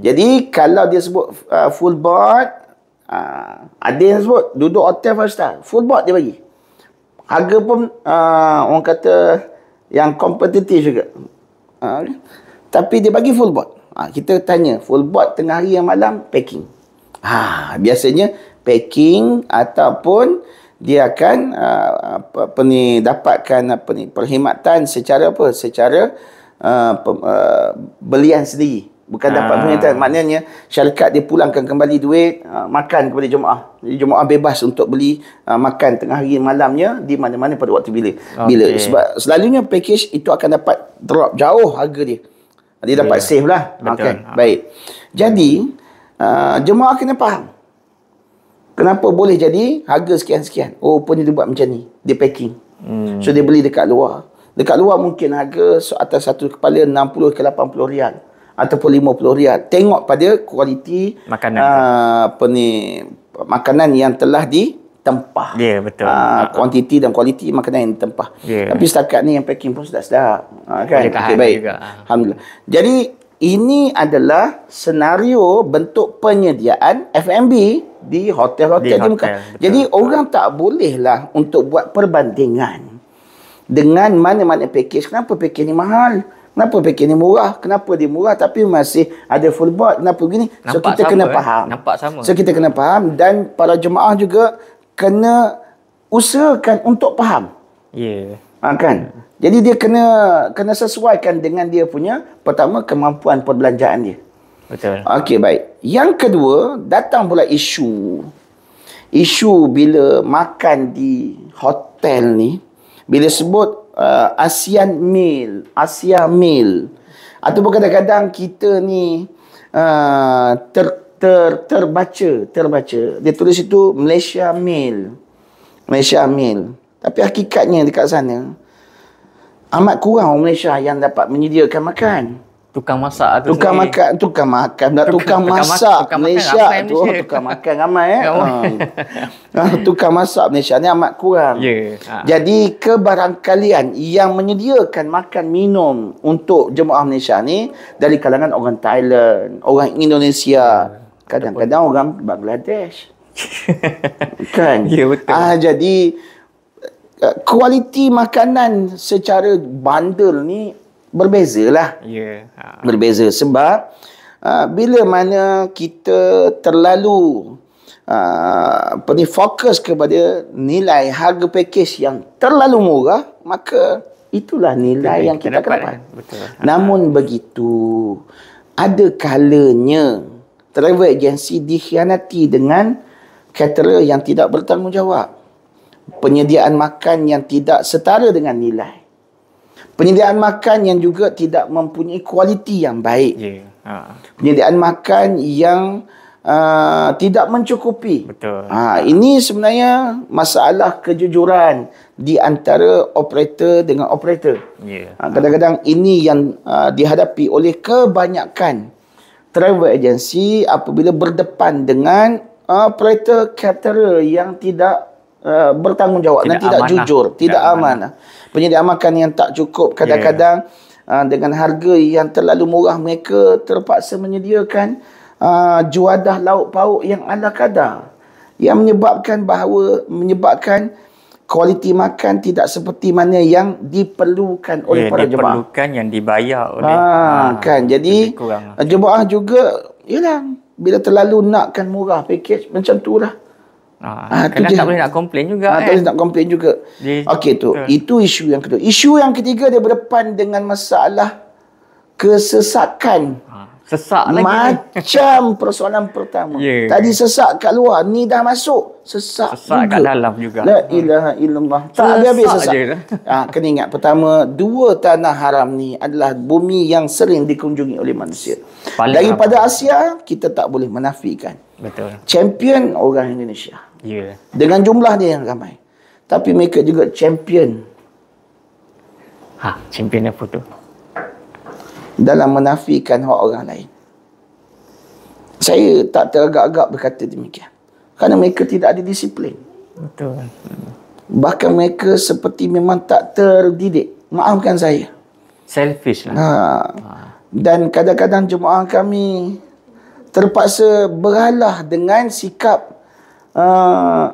Jadi kalau dia sebut full board, ada yang sebut duduk hotel 5 star, full board dia bagi. Harga pun orang kata yang kompetitif juga. Tapi dia bagi full board. Kita tanya, full board tengah hari yang malam packing. Biasanya packing ataupun dia akan dapatkan perkhidmatan secara belian sendiri. Bukan dapat perkhidmatan, maknanya syarikat dia pulangkan kembali duit makan kepada jemaah. Jadi jemaah bebas untuk beli makan tengah hari malamnya di mana-mana pada waktu bila. Sebab selalunya package itu akan dapat drop jauh harga dia. Dia dapat save lah. Baik. Jadi jemaah kena faham kenapa boleh jadi harga sekian-sekian. Rupanya dia buat macam ni. Dia packing. So dia beli dekat luar. Dekat luar mungkin harga atas satu kepala 60 ke 80 riyal. Ataupun 50 riyal. Tengok pada kualiti makanan yang telah ditempah. Ya, betul. Kuantiti dan kualiti makanan yang ditempah. Tapi setakat ni yang packing pun sedap-sedap. Kan? Okay, baik. Juga. Alhamdulillah. Jadi ini adalah senario bentuk penyediaan F&B di hotel-hotel di Mekah. Jadi orang tak bolehlah untuk buat perbandingan dengan mana-mana package. Kenapa package ni mahal? Kenapa package ni murah? Kenapa dia murah tapi masih ada full board? Kenapa begini? So kita kena faham. Nampak sama. So kita kena faham dan para jemaah juga kena usahakan untuk faham. Ya. Kan? Jadi dia kena sesuaikan dengan dia punya pertama kemampuan perbelanjaan dia. Betul. Okey, baik. Yang kedua, datang pula isu bila makan di hotel ni, bila sebut Asia meal ataupun kadang-kadang kita ni terbaca dia tulis itu Malaysia meal. Tapi hakikatnya dekat sana amat kurang orang Malaysia yang dapat menyediakan makan. Tukang masak tu tukang masak Malaysia tu tukang makan ramai tukang masak Malaysia ni amat kurang. Jadi kebarangkalian yang menyediakan makan minum untuk jemaah Malaysia ni dari kalangan orang Thailand, orang Indonesia, kadang-kadang orang Bangladesh. Kan? Ya, betul. Jadi kualiti makanan secara bundle ni berbeza lah. Berbeza sebab bila mana kita terlalu fokus kepada nilai harga package yang terlalu murah, maka itulah nilai yang kita dapat. Namun begitu, ada kalanya travel agency dikhianati dengan caterer yang tidak bertanggungjawab, penyediaan makan yang tidak setara dengan nilai, penyediaan makan yang juga tidak mempunyai kualiti yang baik, penyediaan makan yang tidak mencukupi. Betul. Ini sebenarnya masalah kejujuran di antara operator dengan operator. Kadang-kadang ini yang dihadapi oleh kebanyakan travel agency apabila berdepan dengan operator caterer yang tidak bertanggungjawab dan tidak jujur, tidak amanah. Penyediaan makan yang tak cukup, kadang-kadang dengan harga yang terlalu murah, mereka terpaksa menyediakan juadah lauk pauk yang ala kadar, yang menyebabkan kualiti makan tidak seperti mana yang diperlukan oleh para jemaah. Diperlukan yang dibayar oleh kan. Jadi jemaah juga bila terlalu nakkan murah package macam tu lah. Kadang tak boleh nak komplain juga. Tak boleh nak komplain juga. Okey tu. Itu isu yang kedua. Isu yang ketiga, dia berdepan dengan masalah kesesakan Sesak lagi ni. Macam persoalan pertama. Ya. Tadi sesak kat luar, ni dah masuk. Sesak Sesak juga. kat dalam juga. La ilaha illallah. Tak habis-habis Sesak sesak. je dah. Kena ingat, pertama, dua tanah haram ni adalah bumi yang sering dikunjungi oleh manusia. Paling Daripada Asia, kita tak boleh menafikan. Betul. Champion orang Indonesia. Ya. Dengan jumlah dia yang ramai. Tapi mereka juga champion Champion apa tu? dalam menafikan hak orang lain. Saya tak teragak-agak berkata demikian. Kerana mereka tidak ada disiplin. Betul. Bahkan mereka seperti memang tak terdidik. Maafkan saya. Selfish lah. Dan kadang-kadang jemaah kami terpaksa beralah dengan sikap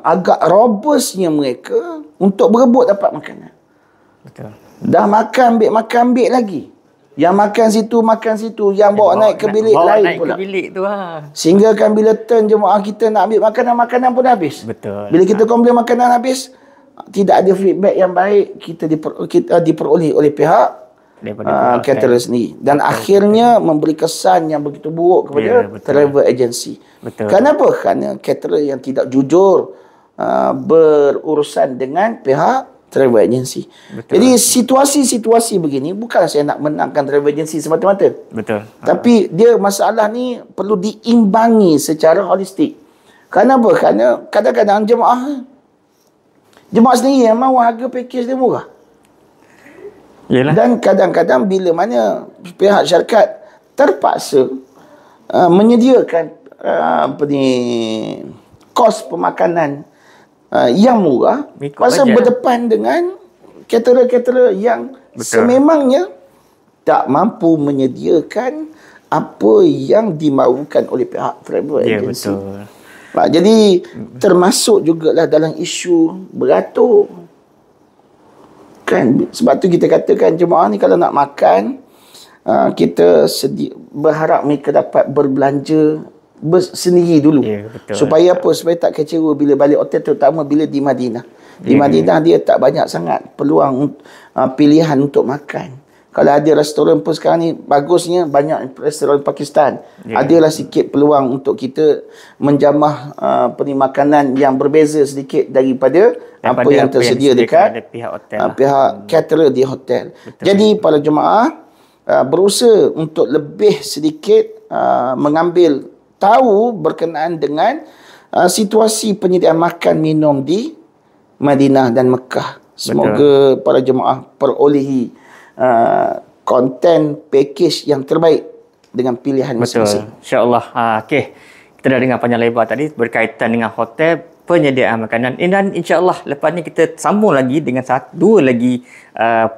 agak robustnya mereka untuk berebut dapat makanan. Betul. Dah makan, ambil lagi. Yang makan situ, yang bawa naik ke bilik bawa lain naik pula. ke bilik tu Sehingga kan bila turn jemaah kita nak ambil makanan pun habis. Betul. Bila kita komplain makanan habis, tidak ada feedback yang baik kita diperoleh oleh pihak caterer sendiri. Dan akhirnya memberi kesan yang begitu buruk kepada travel agency. Betul. Kenapa? Kerana caterer yang tidak jujur berurusan dengan pihak travel agency. Betul. Jadi situasi-situasi begini, bukanlah saya nak menangkan travel agency semata-mata. Betul. Tapi dia masalah ni perlu diimbangi secara holistik. Kenapa? Kerana kadang-kadang jemaah sendiri yang mahu harga package dia murah. Yalah. Dan kadang-kadang bila mana pihak syarikat terpaksa menyediakan kos pemakanan yang murah, pasal berdepan dengan caterer-caterer yang sememangnya tak mampu menyediakan apa yang dimahukan oleh pihak travel agency. Betul. Jadi termasuk jugalah dalam isu beratur. Kan, sebab tu kita katakan jemaah ni kalau nak makan, kita berharap mereka dapat berbelanja sendiri dulu. Supaya apa? Supaya tak kecewa bila balik hotel, terutama bila di Madinah. Di Madinah dia tak banyak sangat peluang pilihan untuk makan. Kalau ada restoran pun sekarang ni bagusnya banyak restoran Pakistan. Adalah sikit peluang untuk kita menjamah makanan yang berbeza sedikit daripada apa yang tersedia dekat pihak caterer di hotel. Betul. Jadi para jemaah berusaha untuk lebih sedikit mengambil tahu berkenaan dengan situasi penyediaan makan minum di Madinah dan Mekah. Semoga para jemaah perolehi konten package yang terbaik dengan pilihan masing-masing. InsyaAllah. Okey. Kita dah dengar panjang lebar tadi berkaitan dengan hotel, penyediaan makanan. Dan insyaAllah lepas ni kita sambung lagi dengan dua lagi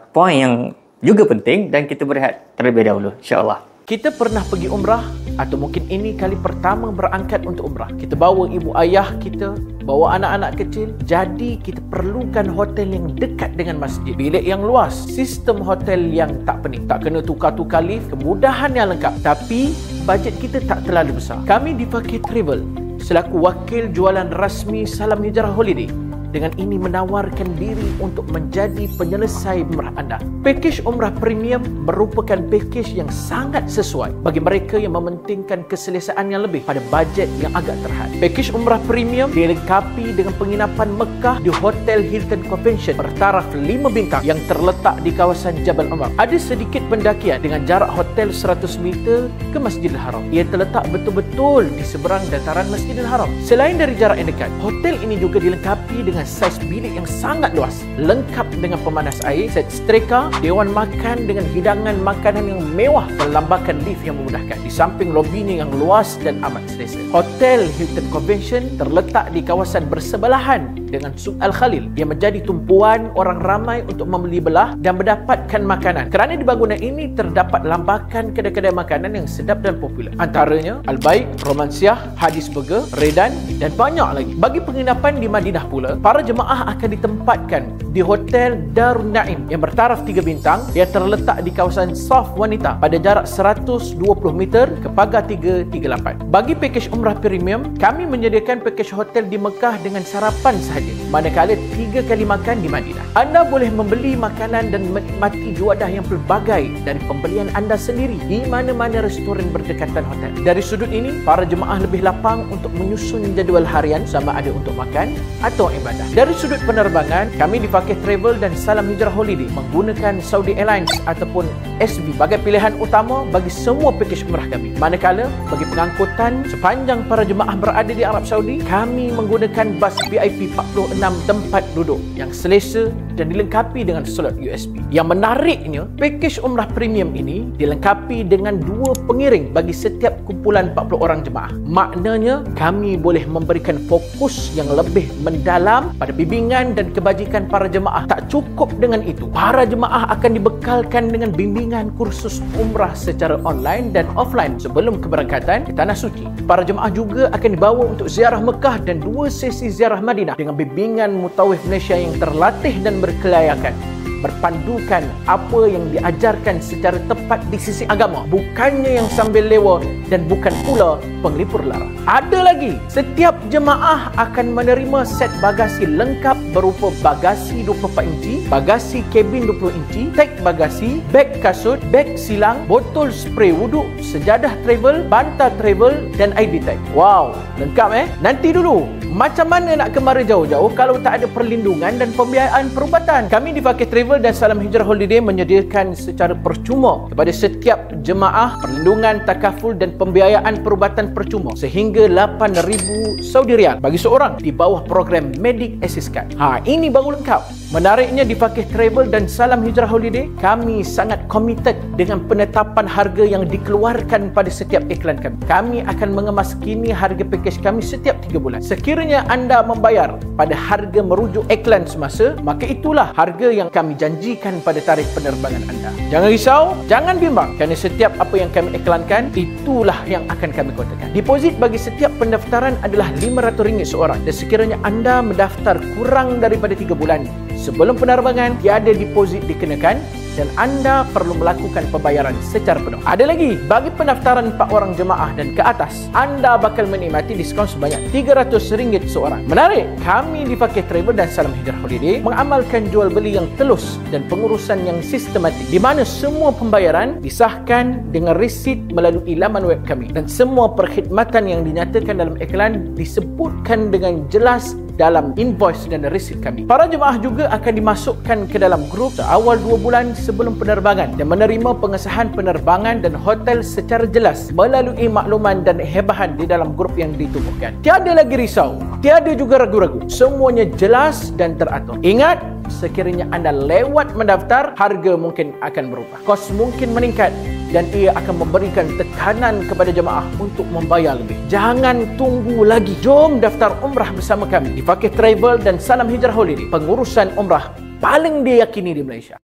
poin yang juga penting, dan kita berehat terlebih dahulu. InsyaAllah. Kita pernah pergi umrah atau mungkin ini kali pertama berangkat untuk umrah. Kita bawa ibu ayah kita, bawa anak-anak kecil. Jadi kita perlukan hotel yang dekat dengan masjid, bilik yang luas, sistem hotel yang tak pening, tak kena tukar-tukar lift, kemudahan yang lengkap. Tapi bajet kita tak terlalu besar. Kami di Fakir Travel selaku wakil jualan rasmi Salam Hijrah Holiday dengan ini menawarkan diri untuk menjadi penyelesai umrah anda. Pakej umrah premium merupakan pakej yang sangat sesuai bagi mereka yang mementingkan keselesaan yang lebih pada bajet yang agak terhad. Pakej umrah premium dilengkapi dengan penginapan Mekah di Hotel Hilton Convention bertaraf 5 bintang yang terletak di kawasan Jabal Umar. Ada sedikit pendakian dengan jarak hotel 100 meter ke Masjidil Haram. Ia terletak betul-betul di seberang dataran Masjidil Haram. Selain dari jarak yang dekat, hotel ini juga dilengkapi dengan saiz bilik yang sangat luas, lengkap dengan pemanas air, set streka, dewan makan dengan hidangan makanan yang mewah, pelambakan lift yang memudahkan. Di samping lobinya yang luas dan amat selesa. Hotel Hilton Convention terletak di kawasan bersebelahan dengan Suk Al-Khalil yang menjadi tumpuan orang ramai untuk membeli belah dan mendapatkan makanan. Kerana di bangunan ini terdapat lambakan kedai-kedai makanan yang sedap dan popular. Antaranya Al-Baik, Romansiah, Hadis Burger, Redan dan banyak lagi. Bagi penginapan di Madinah pula, para jemaah akan ditempatkan di Hotel Darun Naim yang bertaraf 3 bintang yang terletak di kawasan Saf Wanita pada jarak 120 meter ke Pagar 338. Bagi pakej umrah premium, kami menyediakan pakej hotel di Mekah dengan sarapan sahaja sahaja, manakala 3 kali makan di Madinah. Anda boleh membeli makanan dan menikmati juadah yang pelbagai dari pembelian anda sendiri di mana-mana restoran berdekatan hotel. Dari sudut ini, para jemaah lebih lapang untuk menyusun jadual harian sama ada untuk makan atau ibadah. Dari sudut penerbangan, kami di Fakih Travel dan Salam Hijrah Holiday menggunakan Saudi Airlines ataupun SB sebagai pilihan utama bagi semua pakej umrah kami. Manakala bagi pengangkutan sepanjang para jemaah berada di Arab Saudi, kami menggunakan bas VIP 46 tempat duduk yang selesa dan dilengkapi dengan slot USB. Yang menariknya, pakej umrah premium ini dilengkapi dengan 2 pengiring bagi setiap kumpulan 40 orang jemaah. Maknanya, kami boleh memberikan fokus yang lebih mendalam pada bimbingan dan kebajikan para jemaah. Tak cukup dengan itu, para jemaah akan dibekalkan dengan bimbingan kursus umrah secara online dan offline sebelum keberangkatan ke Tanah Suci. Para jemaah juga akan dibawa untuk ziarah Mekah dan 2 sesi ziarah Madinah dengan bimbingan mutawif Malaysia yang terlatih dan berkelayakan, berpandukan apa yang diajarkan secara tepat di sisi agama, bukannya yang sambil lewa dan bukan pula penglipur lara. Ada lagi, setiap jemaah akan menerima set bagasi lengkap berupa bagasi 24 inci, bagasi kabin 20 inci, tag bagasi, beg kasut, beg silang, botol spray wuduk, sejadah travel, bantal travel dan ID tag. Wow, lengkap Nanti dulu, macam mana nak kemara jauh-jauh kalau tak ada perlindungan dan pembiayaan perubatan? Kami di Fakih Travel dan Salam Hijrah Holiday menyediakan secara percuma kepada setiap jemaah perlindungan, takaful dan pembiayaan perubatan percuma sehingga 8,000 Saudi Riyal bagi seorang di bawah program Medic Assist Card. Ini baru lengkap. Menariknya di Fakih Travel dan Salam Hijrah Holiday, kami sangat komited dengan penetapan harga yang dikeluarkan pada setiap iklan kami. Kami akan mengemas-kini harga pakej kami setiap 3 bulan. Sekiranya anda membayar pada harga merujuk iklan semasa, maka itulah harga yang kami janjikan pada tarikh penerbangan anda. Jangan risau, jangan bimbang, kerana setiap apa yang kami iklankan, itulah yang akan kami kotakan. Deposit bagi setiap pendaftaran adalah RM500 seorang, dan sekiranya anda mendaftar kurang daripada 3 bulan sebelum penerbangan, tiada deposit dikenakan dan anda perlu melakukan pembayaran secara penuh. Ada lagi, bagi pendaftaran 4 orang jemaah dan ke atas, anda bakal menikmati diskaun sebanyak RM300 seorang. Menarik, kami di Fakih Travel dan Salam Hijrah Holiday mengamalkan jual beli yang telus dan pengurusan yang sistematik, di mana semua pembayaran disahkan dengan resit melalui laman web kami dan semua perkhidmatan yang dinyatakan dalam iklan disebutkan dengan jelas dalam invoice dan resit kami. Para jemaah juga akan dimasukkan ke dalam grup seawal 2 bulan sebelum penerbangan dan menerima pengesahan penerbangan dan hotel secara jelas melalui makluman dan hebahan di dalam grup yang ditubuhkan. Tiada lagi risau, tiada juga ragu-ragu. Semuanya jelas dan teratur. Ingat, sekiranya anda lewat mendaftar, harga mungkin akan berubah, kos mungkin meningkat dan ia akan memberikan tekanan kepada jemaah untuk membayar lebih. Jangan tunggu lagi. Jom daftar umrah bersama kami di Fakih Travel dan Salam Hijrah Holiday, pengurusan umrah paling diyakini di Malaysia.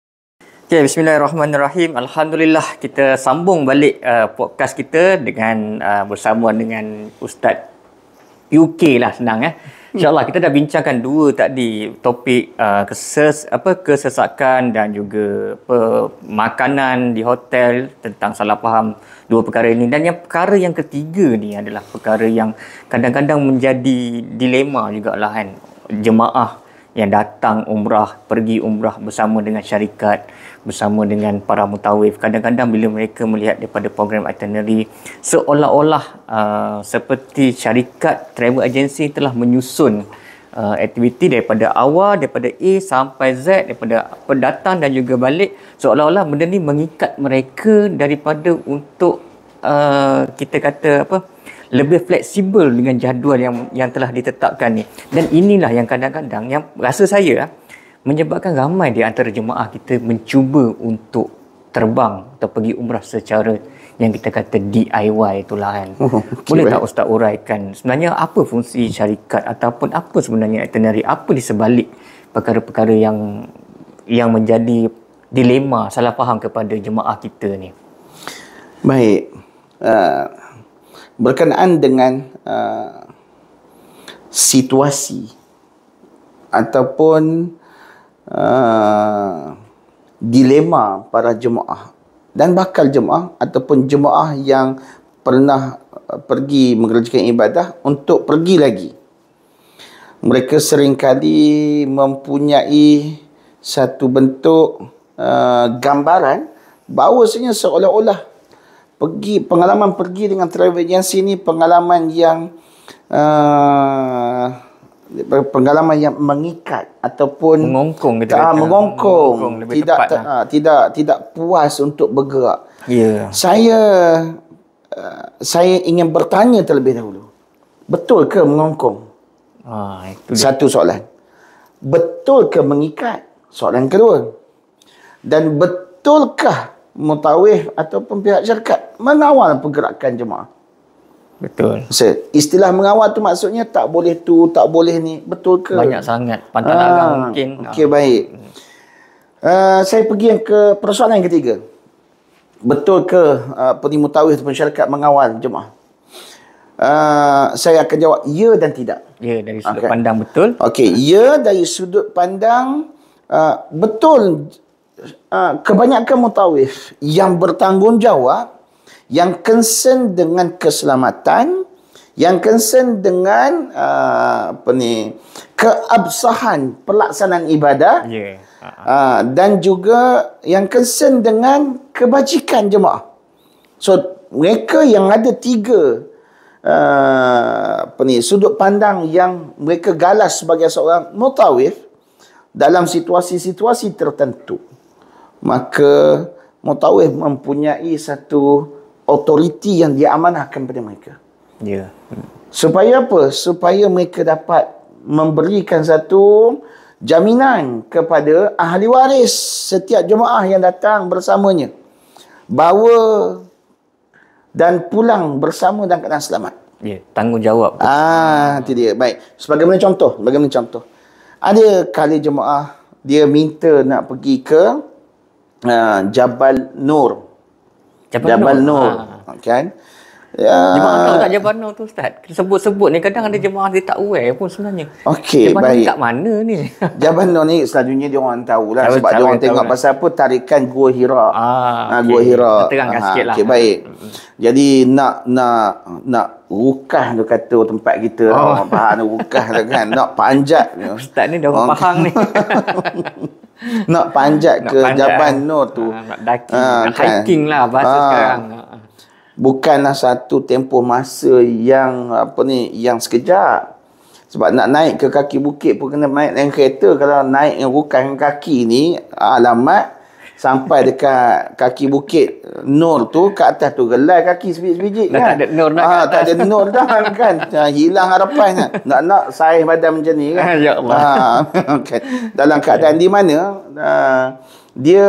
Okay, bismillahirrahmanirrahim. Alhamdulillah, kita sambung balik podcast kita dengan bersama dengan Ustaz UK lah, senang InsyaAllah kita dah bincangkan 2 tadi topik kesesakan dan juga makanan di hotel, tentang salah faham 2 perkara ini. Dan yang perkara yang ketiga ni adalah perkara yang kadang-kadang menjadi dilema jugalah jemaah yang datang umrah, pergi umrah bersama dengan syarikat, bersama dengan para mutawif. Kadang-kadang bila mereka melihat daripada program itinerary, seolah-olah seperti syarikat travel agency telah menyusun aktiviti daripada awal, daripada A sampai Z, daripada datang dan juga balik, seolah-olah benda ni mengikat mereka daripada untuk kita kata lebih fleksibel dengan jadual yang telah ditetapkan ni. Dan inilah yang kadang-kadang yang rasa saya menyebabkan ramai di antara jemaah kita mencuba untuk terbang atau pergi umrah secara yang kita kata DIY itulah Boleh tak Ustaz uraikan sebenarnya apa fungsi syarikat ataupun apa sebenarnya itinerary, apa di sebalik perkara-perkara yang menjadi dilema salah faham kepada jemaah kita ni? Baik. Berkenaan dengan situasi ataupun dilema para jemaah dan bakal jemaah ataupun jemaah yang pernah pergi mengerjakan ibadah untuk pergi lagi. mereka seringkali mempunyai satu bentuk gambaran bahawasanya seolah-olah pengalaman pergi dengan travel agency ni pengalaman yang mengikat ataupun mengongkong gitu. Mengongkong, lebih tepat lah. tidak puas untuk bergerak. Ya. Saya ingin bertanya terlebih dahulu. Betul ke mengongkong? Itu dia. Satu soalan. Betul ke mengikat? Soalan kedua. Dan betulkah mutawif ataupun pihak syarikat mengawal pergerakan jemaah? Betul. Istilah mengawal tu maksudnya tak boleh tu, tak boleh ni. Betul ke? Banyak sangat. Pantang larang mungkin. Okey, baik. Saya pergi yang ke persoalan yang ketiga. Betul ke mutawif ataupun syarikat mengawal jemaah? Saya akan jawab ya dan tidak. Ya, dari sudut pandang betul. Okey, ya dari sudut pandang betul. Kebanyakan mutawif yang bertanggungjawab, yang concern dengan keselamatan, yang concern dengan keabsahan pelaksanaan ibadah, dan juga yang concern dengan kebajikan jemaah. So mereka yang ada tiga sudut pandang yang mereka galas sebagai seorang mutawif dalam situasi-situasi tertentu, maka mutawif mempunyai satu autoriti yang diamanahkan pada mereka. Ya. Supaya apa? Supaya mereka dapat memberikan satu jaminan kepada ahli waris setiap jemaah yang datang bersamanya, bawa dan pulang bersama dalam keadaan selamat. Ya, tanggungjawab. Itu dia. Baik. Sebagaimana contoh. Ada kali jemaah dia minta nak pergi ke Jabal Nur. Jabal Nur. Kan? Jemaah tahu tak Jabal Nur tu Ustaz? Sebut-sebut ni kadang ada jemaah dia tak aware pun sebenarnya. Okey, Jabal baik. Nur kat mana ni? Jabal Nur ni selalunya dia orang tahulah sebab dia orang tengok pasal apa tarikan Gua Hira. Gua Hira. Terangkan sikit lah. Okey, baik. Jadi nak rukah tu kata tempat kita orang faham rukah tu kan. Nak panjat. Ustaz ni dah orang faham ni. Nak panjat ke Jabal Nur tu. Nak daki, nak hiking lah bahasa sekarang. Bukanlah satu tempoh masa yang yang sekejap. Sebab nak naik ke kaki bukit pun kena naik dengan kereta. Kalau naik dengan bukan kaki ni, alamat sampai dekat kaki bukit Nur tu, kat atas tu gelai kaki sebiji-sebiji kan. Tak ada Nur dah kat atas. Tak ada Nur dah kan. Hilang harapan kan. Nak saiz badan macam ni kan. Ya Allah. Okay. Dalam keadaan di mana dia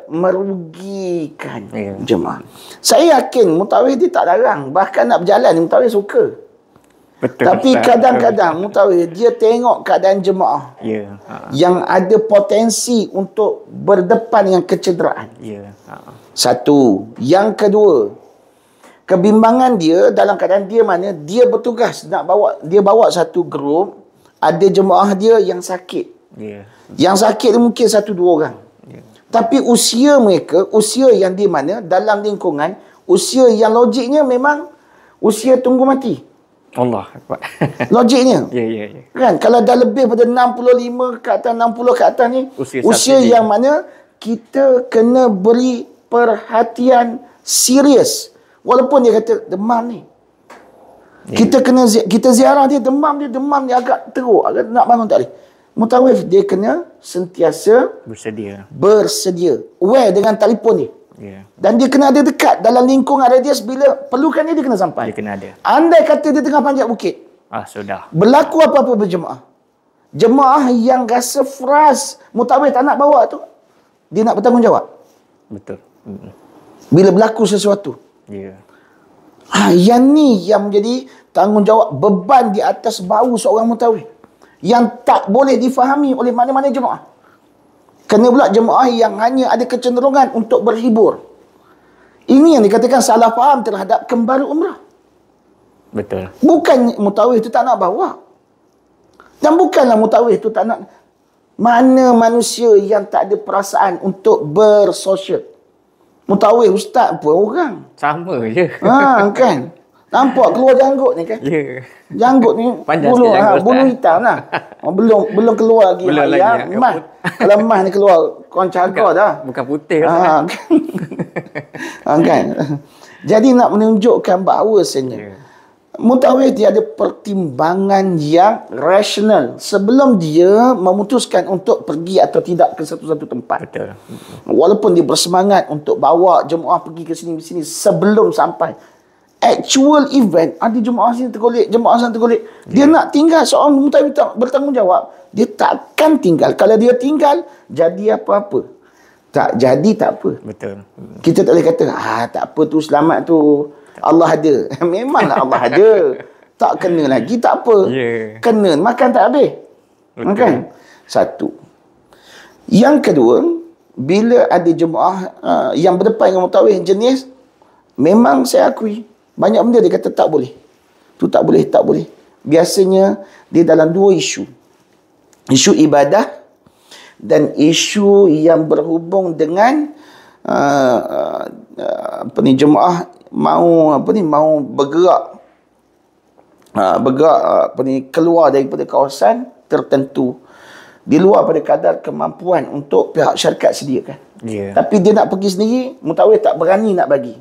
merugikan jemaah. Saya yakin mutawif dia tak larang. Bahkan nak berjalan mutawif suka. Betul. Tapi kadang-kadang mutawif dia tengok keadaan jemaah yang ada potensi untuk berdepan dengan kecederaan. Satu. Yang kedua, kebimbangan dia dalam keadaan dia mana dia bertugas nak bawa satu grup, ada jemaah dia yang sakit. Yang sakit mungkin 1-2 orang. Tapi usia mereka, usia yang di mana dalam lingkungan, usia yang logiknya memang usia tunggu mati. Allah Akbar. Logiknya. Ya. Kan? Kalau dah lebih pada 65 ke atas, 60 ke atas ni, usia yang mana kita kena beri perhatian serius. Walaupun dia kata demam ni. Kita ziarah dia, demam dia agak teruk, agak nak bangun tak boleh. Mutawif dia kena sentiasa bersedia. Aware dengan telefon dia. Dan dia kena ada dekat dalam lingkungan radius bila perlukan dia kena sampai. Dia kena ada. Andai kata dia tengah panjat bukit. Sudah. Berlaku apa-apa berjemaah. Jemaah yang rasa frust, mutawif tak nak bawa tu, dia nak bertanggungjawab. Betul. Bila berlaku sesuatu. Yang ni yang menjadi tanggungjawab, beban di atas bahu seorang mutawif. Yang tak boleh difahami oleh mana-mana jemaah. Kena pula jemaah yang hanya ada kecenderungan untuk berhibur. Ini yang dikatakan salah faham terhadap kembali umrah. Betul. Bukan mutawif itu tak nak bawa. Dan bukanlah mutawif itu tak nak. Mana manusia yang tak ada perasaan untuk bersosial? Mutawif ustaz pun orang. Sama je. Kan? Nampak keluar janggut ni kan? Ya. Janggut ni Panjang bulu sikit janggut, Ustaz. bulu hitam lah. Belum keluar lagi. Belum lagi, ya. Emas. Kalau emas ni keluar koncaga dah. Bukan putih lah. Kan? Jadi nak menunjukkan bahawasanya mutawif dia ada pertimbangan yang rasional sebelum dia memutuskan untuk pergi atau tidak ke satu-satu tempat. Betul. Walaupun dia bersemangat untuk bawa jemaah pergi ke sini sebelum sampai actual event, ada jemaah sini tergolek, jemaah sana tergolek. Dia nak tinggal, seorang mutawif bertanggungjawab. Dia takkan tinggal. Kalau dia tinggal, jadi apa-apa. Tak jadi tak apa. Betul. Kita tak boleh kata, tak apa tu, selamat tu Allah ada. Memanglah Allah ada. Tak kena lagi, tak apa. Kena, makan tak habis. Kan? Satu. Yang kedua, bila ada jemaah yang berdepan dengan mutawif jenis, memang saya akui, banyak benda dia kata tak boleh. Tu tak boleh, tak boleh. Biasanya, dia dalam dua isu. Isu ibadah dan isu yang berhubung dengan jemaah mau bergerak keluar daripada kawasan tertentu di luar pada kadar kemampuan untuk pihak syarikat sediakan. Tapi dia nak pergi sendiri, mutawif tak berani nak bagi.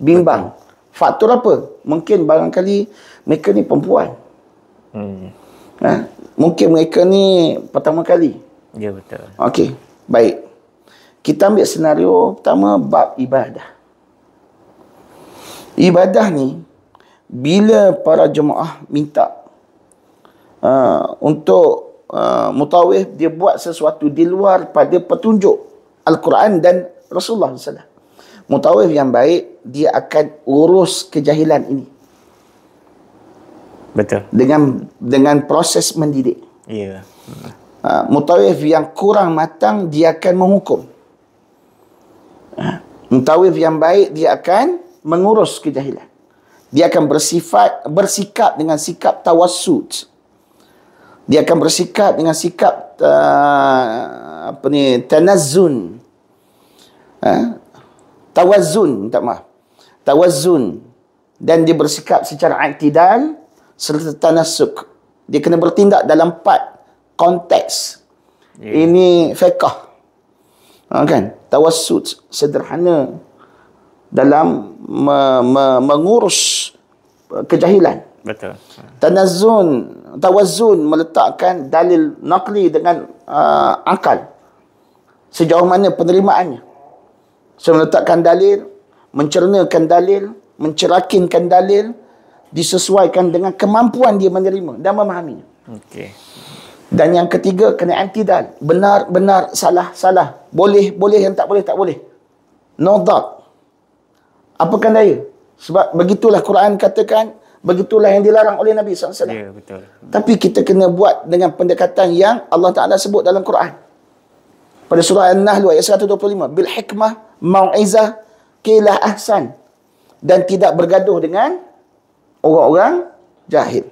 Bimbang. Faktor apa? Mungkin barangkali mereka ni perempuan. Mungkin mereka ni pertama kali. Ya, betul. Okey, baik. Kita ambil senario pertama, bab ibadah. Ibadah ni, bila para jemaah minta untuk mutawif, dia buat sesuatu di luar pada petunjuk Al-Quran dan Rasulullah SAW. Mutawif yang baik, dia akan urus kejahilan ini. Betul. Dengan proses mendidik. Ya. Mutawif yang kurang matang, dia akan menghukum. Mutawif yang baik, dia akan mengurus kejahilan. Dia akan bersikap dengan sikap tawassut. Dia akan bersikap dengan sikap tanazzun. Tawazun. Dan dia bersikap secara i'tidal serta tanassuk. Dia kena bertindak dalam 4 konteks. Ini fiqh. Kan? Tawassut, sederhana dalam mengurus kejahilan. Betul. Tawazun meletakkan dalil naqli dengan akal. Sejauh mana penerimaannya. So, meletakkan dalil, mencernakan dalil, mencerakinkan dalil, disesuaikan dengan kemampuan dia menerima dan memahaminya. Okey. Dan yang ketiga, kena i'tidal. Benar, benar, salah, salah. Boleh, boleh, yang tak boleh, tak boleh. No doubt. Apakan daya? Sebab begitulah Quran katakan, begitulah yang dilarang oleh Nabi SAW. Ya, betul. Tapi kita kena buat dengan pendekatan yang Allah Ta'ala sebut dalam Quran. Pada surah An-Nahl ayat 125. Bil hikmah, mau'izah, kilah ahsan. Dan tidak bergaduh dengan orang-orang jahil.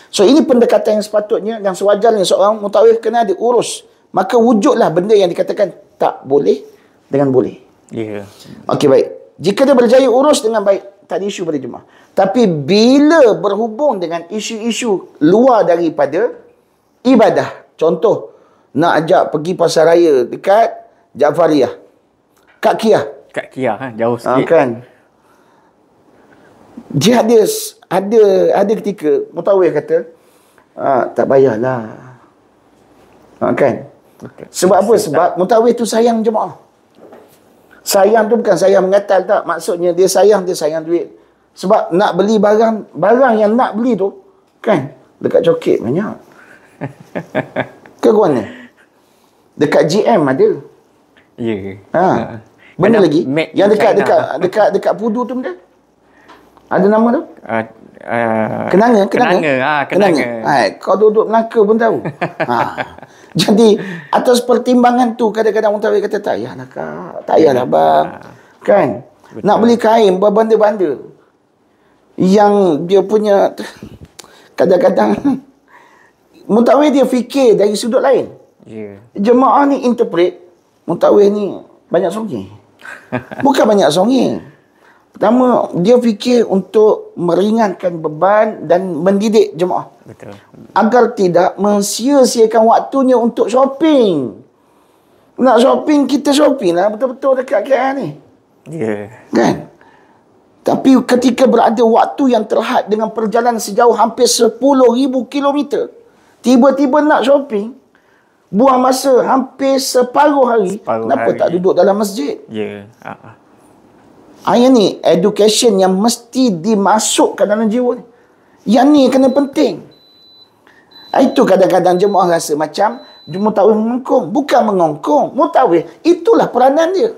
So ini pendekatan yang sepatutnya dan sewajarnya seorang mutawif kena diurus. Maka wujudlah benda yang dikatakan tak boleh dengan boleh. Ya. Okey, baik. Jika dia berjaya urus dengan baik, tak ada isu pada jemaah. Tapi bila berhubung dengan isu-isu luar daripada ibadah, contoh nak ajak pergi pasar raya dekat Jafariyah, Kak Kiah, jauh sikit. kan. Dia ada ketika mutawif kata, tak payahlah. Kan? Okay. Sebab apa? Sebab mutawif tu sayang jemaah. Sayang tu bukan sayang mengatal tak. Maksudnya dia sayang duit. Sebab nak beli barang yang nak beli tu, kan, dekat Coket banyak. Ke mana? Dekat GM ada. Ya. Benda lagi yang dekat Pudu tu benda. Ada nama tu? Kenanga. Kau duduk Melaka pun tahu. Jadi atas pertimbangan tu kadang-kadang mutawif kata tak payahlah kak, tak payahlah bang. Kan? Betul. Nak beli kain berbanda-banda yang dia punya kadang-kadang mutawif dia fikir dari sudut lain. Jemaah ni interpret mutawif ni banyak songi. Bukan banyak songi. Pertama, dia fikir untuk meringankan beban dan mendidik jemaah. Betul. Agar tidak mensia-siakan waktunya untuk shopping. Nak shopping, kita shopping lah betul-betul dekat KL ni. Ya. Kan? Tapi ketika berada waktu yang terhad dengan perjalanan sejauh hampir 10,000 kilometer, tiba-tiba nak shopping, buang masa hampir separuh hari, kenapa tak duduk dalam masjid? Ya. Yang ni education yang mesti dimasukkan dalam jiwa ni. Yang ni kena penting. Itu kadang-kadang jemaah rasa macam mutawif mengongkong. Bukan mengongkong. Mutawif, itulah peranan dia.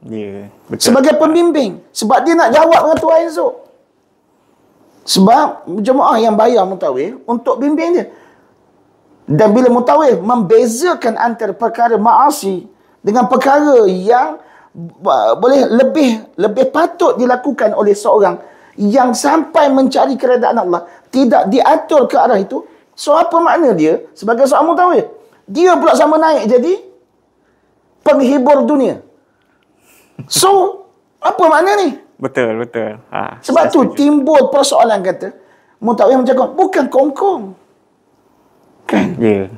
Ya. Betul. Sebagai pembimbing. Sebab dia nak jawab dengan Tuhan esok. Sebab jemaah yang bayar mutawif untuk bimbing dia. Dan bila mutawif membezakan antara perkara ma'asi dengan perkara yang boleh lebih patut dilakukan oleh seorang yang sampai mencari keredaan Allah, tidak diatur ke arah itu. So apa makna dia sebagai seorang mutawif? Dia pula sama naik jadi penghibur dunia. So apa makna ni? Betul. Sebab tu timbul persoalan kata mutawif macam bukan kongkong. Kan? Ya.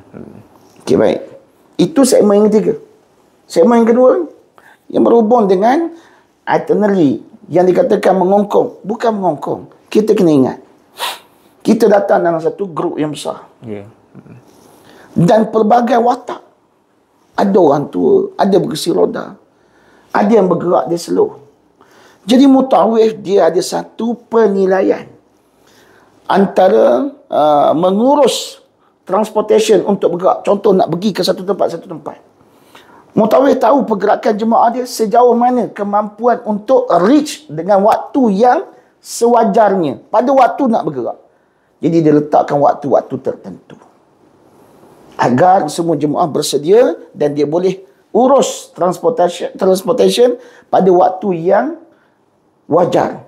Okey, baik. Itu segmen yang ketiga. Segmen yang kedua yang berhubung dengan itinerary yang dikatakan mengongkong. Bukan mengongkong. Kita kena ingat. Kita datang dalam satu grup yang besar. Ya. Dan pelbagai watak. Ada orang tua, ada berkursi roda. Ada yang bergerak dia slow. Jadi mutawif dia ada satu penilaian antara mengurus transportation untuk bergerak. Contoh nak pergi ke satu tempat. Mutawif tahu pergerakan jemaah dia sejauh mana kemampuan untuk reach dengan waktu yang sewajarnya pada waktu nak bergerak. Jadi dia letakkan waktu-waktu tertentu agar semua jemaah bersedia dan dia boleh urus transportation pada waktu yang wajar.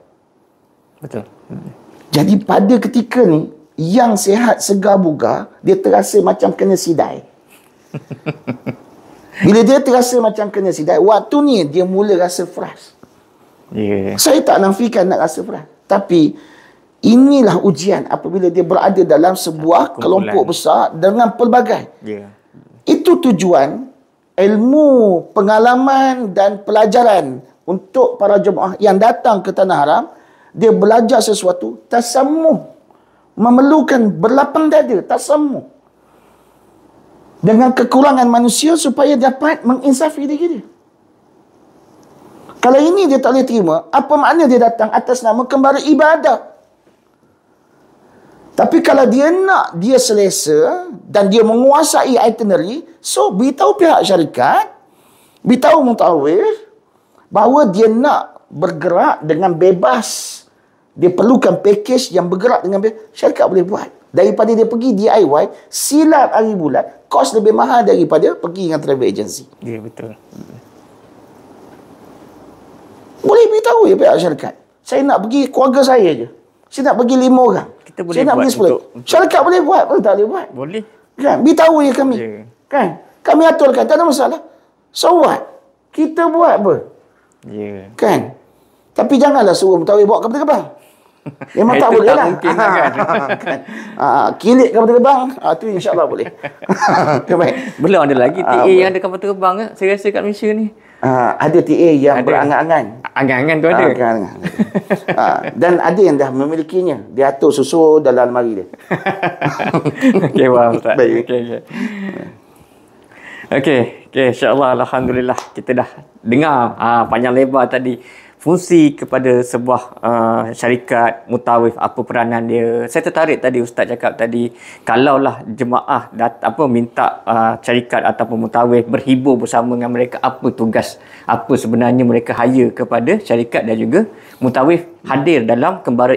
Betul. Jadi pada ketika ni yang sihat segar bugar, dia terasa macam kena sidai. Bila dia terasa macam kena sidai, waktu ni dia mula rasa frust. Ya. Saya tak nafikan nak rasa frust. Tapi inilah ujian apabila dia berada dalam sebuah kelompok besar dengan pelbagai. Ya. Itu tujuan ilmu, pengalaman dan pelajaran untuk para jemaah yang datang ke Tanah Haram. Dia belajar sesuatu, tasammuh. Memerlukan berlapang dada, tasammuh. Dengan kekurangan manusia supaya dapat menginsafi diri dia. Kalau ini dia tak boleh terima, apa makna dia datang atas nama kembara ibadah? Tapi kalau dia nak dia selesa dan dia menguasai itinerary, so beritahu pihak syarikat, beritahu mutawif bahawa dia nak bergerak dengan bebas. Dia perlukan package yang bergerak dengan bebas. Syarikat boleh buat. Daripada dia pergi DIY, silap hari bulan, kos lebih mahal daripada pergi dengan travel agency. Ya, betul. Boleh beritahu ya pihak syarikat. Saya nak pergi keluarga saya je. Saya nak pergi 5 orang. Kita boleh saya nak buat pergi 10. Syarikat boleh buat pun tak boleh buat. Boleh. Kan? Beritahu je kami. Ya. Kan? Kami aturkan. Tak ada masalah. So what? Kita buat apa? Ya. Kan? Tapi janganlah suruh mutawif bawa kapal terbang. Memang tak Itu boleh tak lah. mungkin lah kan. Kan? Kilit kapal terbang, tu insyaAllah boleh. Baik. Belum ada lagi TA yang ada kapal terbang ke? Saya rasa kat Malaysia ni. Ada TA yang Ada. berangan-angan. Angan-angan tu ada. Angan-angan. Dan ada yang dah memilikinya. Dia atur susu dalam almari dia. Okey, faham Ustaz. Baik. Okey, insya-Allah alhamdulillah kita dah dengar panjang lebar tadi fungsi kepada sebuah syarikat mutawif, apa peranan dia. Saya tertarik tadi Ustaz cakap tadi, kalaulah jemaah minta syarikat ataupun mutawif berhibur bersama dengan mereka, apa tugas, apa sebenarnya mereka hire kepada syarikat dan juga mutawif hadir dalam kembara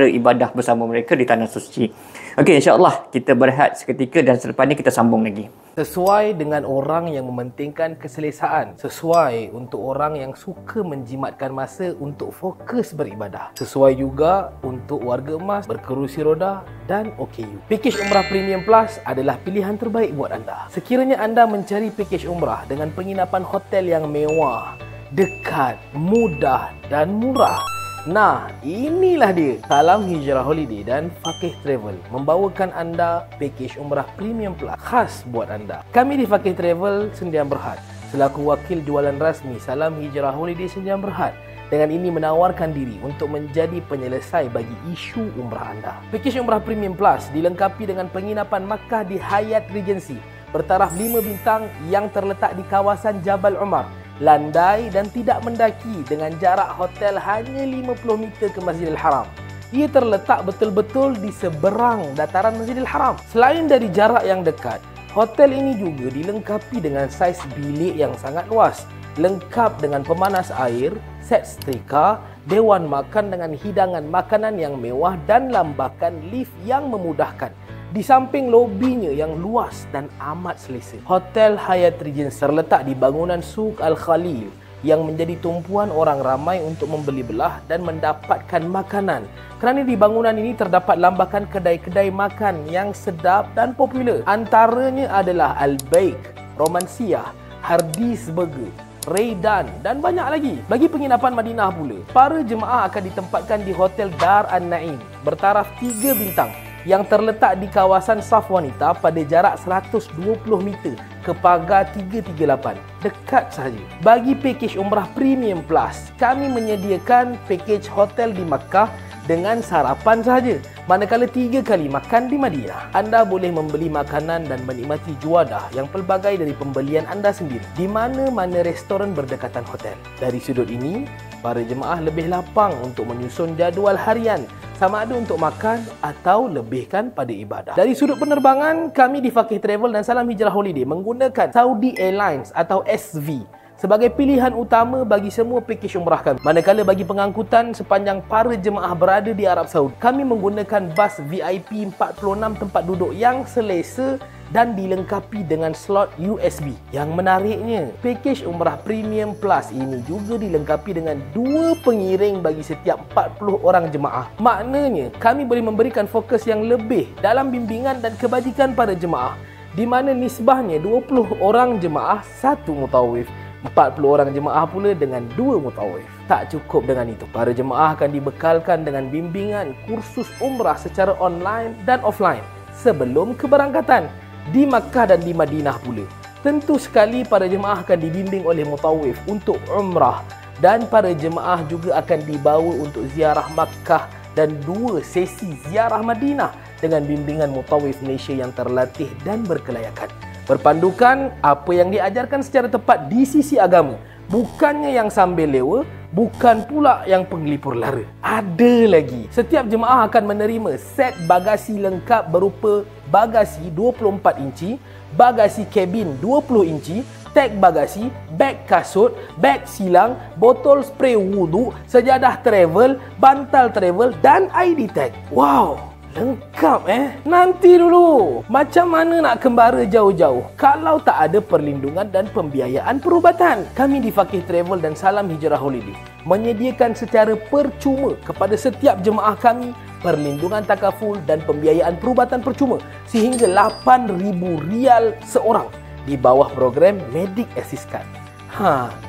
ibadah bersama mereka di Tanah Suci. Okey, insya-Allah kita berehat seketika dan selepas ni kita sambung lagi. Sesuai dengan orang yang mementingkan keselesaan. Sesuai untuk orang yang suka menjimatkan masa untuk fokus beribadah. Sesuai juga untuk warga emas, berkerusi roda dan OKU. Pakej Umrah Premium Plus adalah pilihan terbaik buat anda. Sekiranya anda mencari pakej umrah dengan penginapan hotel yang mewah, dekat, mudah dan murah. Nah, inilah dia Salam Hijrah Holiday dan Faqih Travel membawakan anda pakej umrah Premium Plus khas buat anda. Kami di Faqih Travel Sdn Bhd selaku wakil jualan rasmi Salam Hijrah Holiday Sdn Bhd dengan ini menawarkan diri untuk menjadi penyelesai bagi isu umrah anda. Pakej umrah Premium Plus dilengkapi dengan penginapan Makkah di Hyatt Regency bertaraf 5 bintang yang terletak di kawasan Jabal Umar, landai dan tidak mendaki dengan jarak hotel hanya 50 meter ke Masjidil Haram. Ia terletak betul-betul di seberang dataran Masjidil Haram. Selain dari jarak yang dekat, hotel ini juga dilengkapi dengan saiz bilik yang sangat luas, lengkap dengan pemanas air, set setrika, dewan makan dengan hidangan makanan yang mewah dan lambakan lift yang memudahkan. Di samping lobinya yang luas dan amat selesa. Hotel Hyatt Regency terletak di bangunan Suq Al-Khalil yang menjadi tumpuan orang ramai untuk membeli belah dan mendapatkan makanan. Kerana di bangunan ini terdapat lambakan kedai-kedai makan yang sedap dan popular. Antaranya adalah Al-Baik, Romansiyah, Hardee's Burger, Raydan dan banyak lagi. Bagi penginapan Madinah pula, para jemaah akan ditempatkan di Hotel Dar An-Naim bertaraf 3 bintang yang terletak di kawasan Saf Wanita pada jarak 120 meter ke pagar 338. Dekat sahaja. Bagi pakej umrah Premium Plus, kami menyediakan pakej hotel di Makkah dengan sarapan sahaja. Manakala 3 kali makan di Madinah. Anda boleh membeli makanan dan menikmati juadah yang pelbagai dari pembelian anda sendiri di mana-mana restoran berdekatan hotel. Dari sudut ini, para jemaah lebih lapang untuk menyusun jadual harian sama ada untuk makan atau lebihkan pada ibadah. Dari sudut penerbangan, kami di Faqih Travel dan Salam Hijrah Holiday menggunakan Saudi Airlines atau SV sebagai pilihan utama bagi semua pakej umrah kami. Manakala bagi pengangkutan sepanjang para jemaah berada di Arab Saudi, kami menggunakan bas VIP 46 tempat duduk yang selesa dan dilengkapi dengan slot USB. Yang menariknya, pakej umrah Premium Plus ini juga dilengkapi dengan 2 pengiring bagi setiap 40 orang jemaah. Maknanya, kami boleh memberikan fokus yang lebih dalam bimbingan dan kebajikan para jemaah, di mana nisbahnya 20 orang jemaah 1 mutawif, 40 orang jemaah pula dengan 2 mutawif. Tak cukup dengan itu, para jemaah akan dibekalkan dengan bimbingan kursus umrah secara online dan offline sebelum keberangkatan. Di Makkah dan di Madinah pula, tentu sekali para jemaah akan dibimbing oleh mutawif untuk umrah dan para jemaah juga akan dibawa untuk ziarah Makkah dan 2 sesi ziarah Madinah dengan bimbingan mutawif Malaysia yang terlatih dan berkelayakan. Berpandukan apa yang diajarkan secara tepat di sisi agama, bukannya yang sambil lewa, bukan pula yang penglipur lara. Ada lagi, setiap jemaah akan menerima set bagasi lengkap berupa bagasi 24 inci, bagasi kabin 20 inci, tag bagasi, beg kasut, beg silang, botol spray wudu, sejadah travel, bantal travel dan ID tag. Wow! Lengkap Nanti dulu, macam mana nak kembara jauh-jauh kalau tak ada perlindungan dan pembiayaan perubatan? Kami di Faqih Travel dan Salam Hijrah Holiday menyediakan secara percuma kepada setiap jemaah kami perlindungan takaful dan pembiayaan perubatan percuma sehingga RM8,000 seorang di bawah program Medic Assist Card.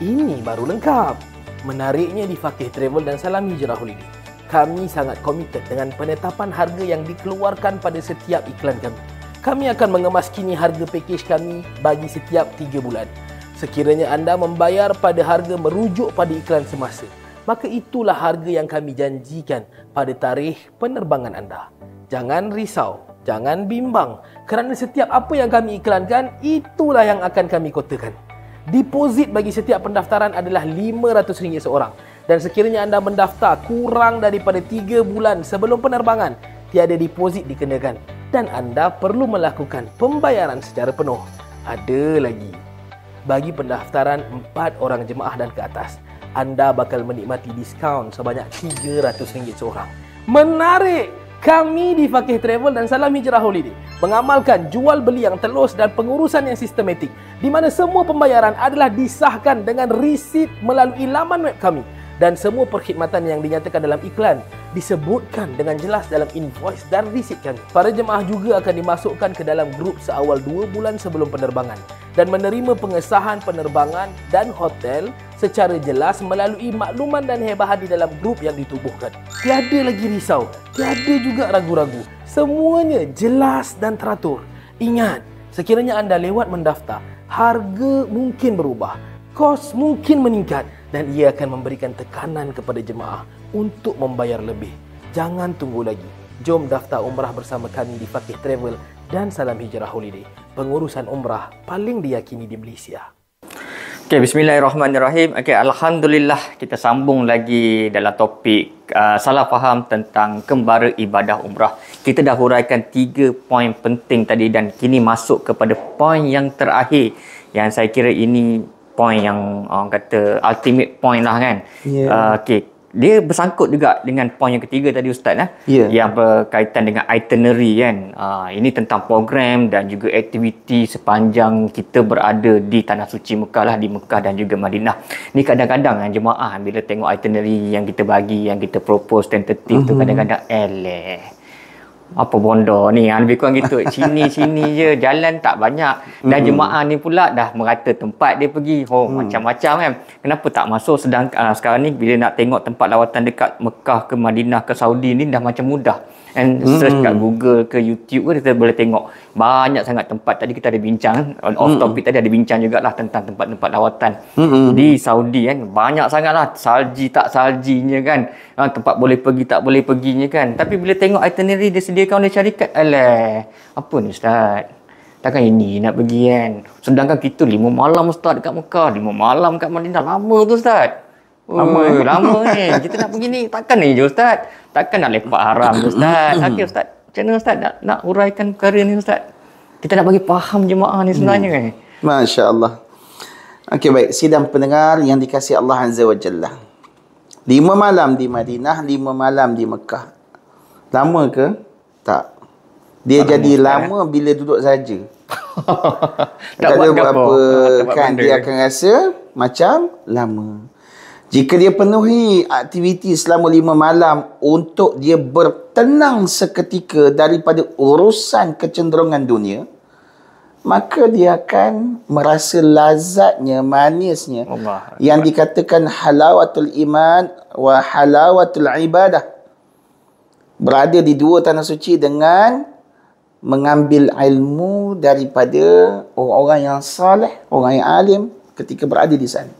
Ini baru lengkap. Menariknya di Faqih Travel dan Salam Hijrah Holiday, kami sangat komited dengan penetapan harga yang dikeluarkan pada setiap iklan kami. Kami akan mengemas kini harga pakej kami bagi setiap 3 bulan. Sekiranya anda membayar pada harga merujuk pada iklan semasa, maka itulah harga yang kami janjikan pada tarikh penerbangan anda. Jangan risau, jangan bimbang, kerana setiap apa yang kami iklankan, itulah yang akan kami kotakan. Deposit bagi setiap pendaftaran adalah RM500 seorang. Dan sekiranya anda mendaftar kurang daripada 3 bulan sebelum penerbangan, tiada deposit dikenakan dan anda perlu melakukan pembayaran secara penuh. Ada lagi, bagi pendaftaran 4 orang jemaah dan ke atas, anda bakal menikmati diskaun sebanyak RM300 seorang. Menarik! Kami di Faqih Travel dan Salam Hijrah Holiday mengamalkan jual beli yang telus dan pengurusan yang sistematik, di mana semua pembayaran adalah disahkan dengan risit melalui laman web kami. Dan semua perkhidmatan yang dinyatakan dalam iklan disebutkan dengan jelas dalam invoice dan risit kami. Para jemaah juga akan dimasukkan ke dalam grup seawal 2 bulan sebelum penerbangan dan menerima pengesahan penerbangan dan hotel secara jelas melalui makluman dan hebahan di dalam grup yang ditubuhkan. Tiada lagi risau, tiada juga ragu-ragu. Semuanya jelas dan teratur. Ingat, sekiranya anda lewat mendaftar, harga mungkin berubah, kos mungkin meningkat dan ia akan memberikan tekanan kepada jemaah untuk membayar lebih. Jangan tunggu lagi. Jom daftar umrah bersama kami di Faqih Travel dan Salam Hijrah Holiday. Pengurusan umrah paling diyakini di Malaysia. Okay, bismillahirrahmanirrahim. Okay, alhamdulillah kita sambung lagi dalam topik salah faham tentang kembara ibadah umrah. Kita dah huraikan 3 poin penting tadi dan kini masuk kepada poin yang terakhir yang saya kira ini poin yang orang kata ultimate point lah kan. Okay, dia bersangkut juga dengan poin yang ketiga tadi Ustaz yang berkaitan dengan itinerary kan. Ini tentang program dan juga aktiviti sepanjang kita berada di Tanah Suci Mekah lah, di Mekah dan juga Madinah. Ni kadang-kadang jemaah bila tengok itinerary yang kita bagi, yang kita propose tentatif tu kadang-kadang apa bondo ni, lebih kurang gitu. Sini je, jalan tak banyak. Dan jemaah ni pula dah merata tempat dia pergi. Macam-macam kan. Kenapa tak masuk? Sedang sekarang ni bila nak tengok tempat lawatan dekat Mekah ke Madinah ke Saudi ni dah macam mudah. And search kat Google ke YouTube kita boleh tengok banyak sangat tempat. Tadi kita ada bincang off topic tadi, ada bincang jugalah tentang tempat-tempat lawatan di Saudi kan. Banyak sangatlah, salji tak saljinya kan, tempat boleh pergi tak boleh perginya kan. Tapi bila tengok itinerary dia sediakan oleh syarikat, apa ni Ustaz, takkan ini nak pergi kan. Sedangkan kita 5 malam Ustaz dekat Mekah, 5 malam kat Madinah, lama tu Ustaz. Lama ni. Kita nak pergi ni takkan ni je Ustaz. Takkan nak lepak haram je Ustaz. Okey Ustaz, macam mana Ustaz nak uraikan perkara ni Ustaz? Kita nak bagi faham jemaah ni sebenarnya kan. Masya Allah. Okey, baik. Sidang pendengar yang dikasihi Allah Azza wa Jalla. 5 malam di Madinah, 5 malam di Mekah. Lama ke? Tak. Dia jadi lama bila duduk saja. Tak ada apa kan, dia akan rasa macam lama. Jika dia penuhi aktiviti selama 5 malam untuk dia bertenang seketika daripada urusan kecenderungan dunia, maka dia akan merasa lazatnya, manisnya yang dikatakan halawatul iman wa halawatul ibadah. Berada di 2 tanah suci dengan mengambil ilmu daripada orang-orang yang saleh, orang yang alim ketika berada di sana.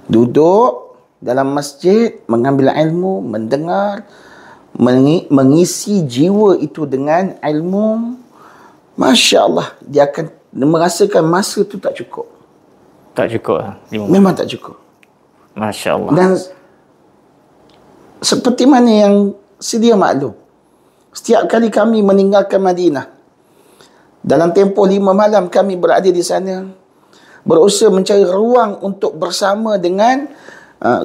Duduk dalam masjid, mengambil ilmu, mendengar, mengisi jiwa itu dengan ilmu. Masya Allah, dia akan merasakan masa itu tak cukup. Tak cukup. Memang tak cukup. Masya Allah. Dan seperti mana yang sedia maklum, setiap kali kami meninggalkan Madinah, dalam tempoh 5 malam kami berada di sana, berusaha mencari ruang untuk bersama dengan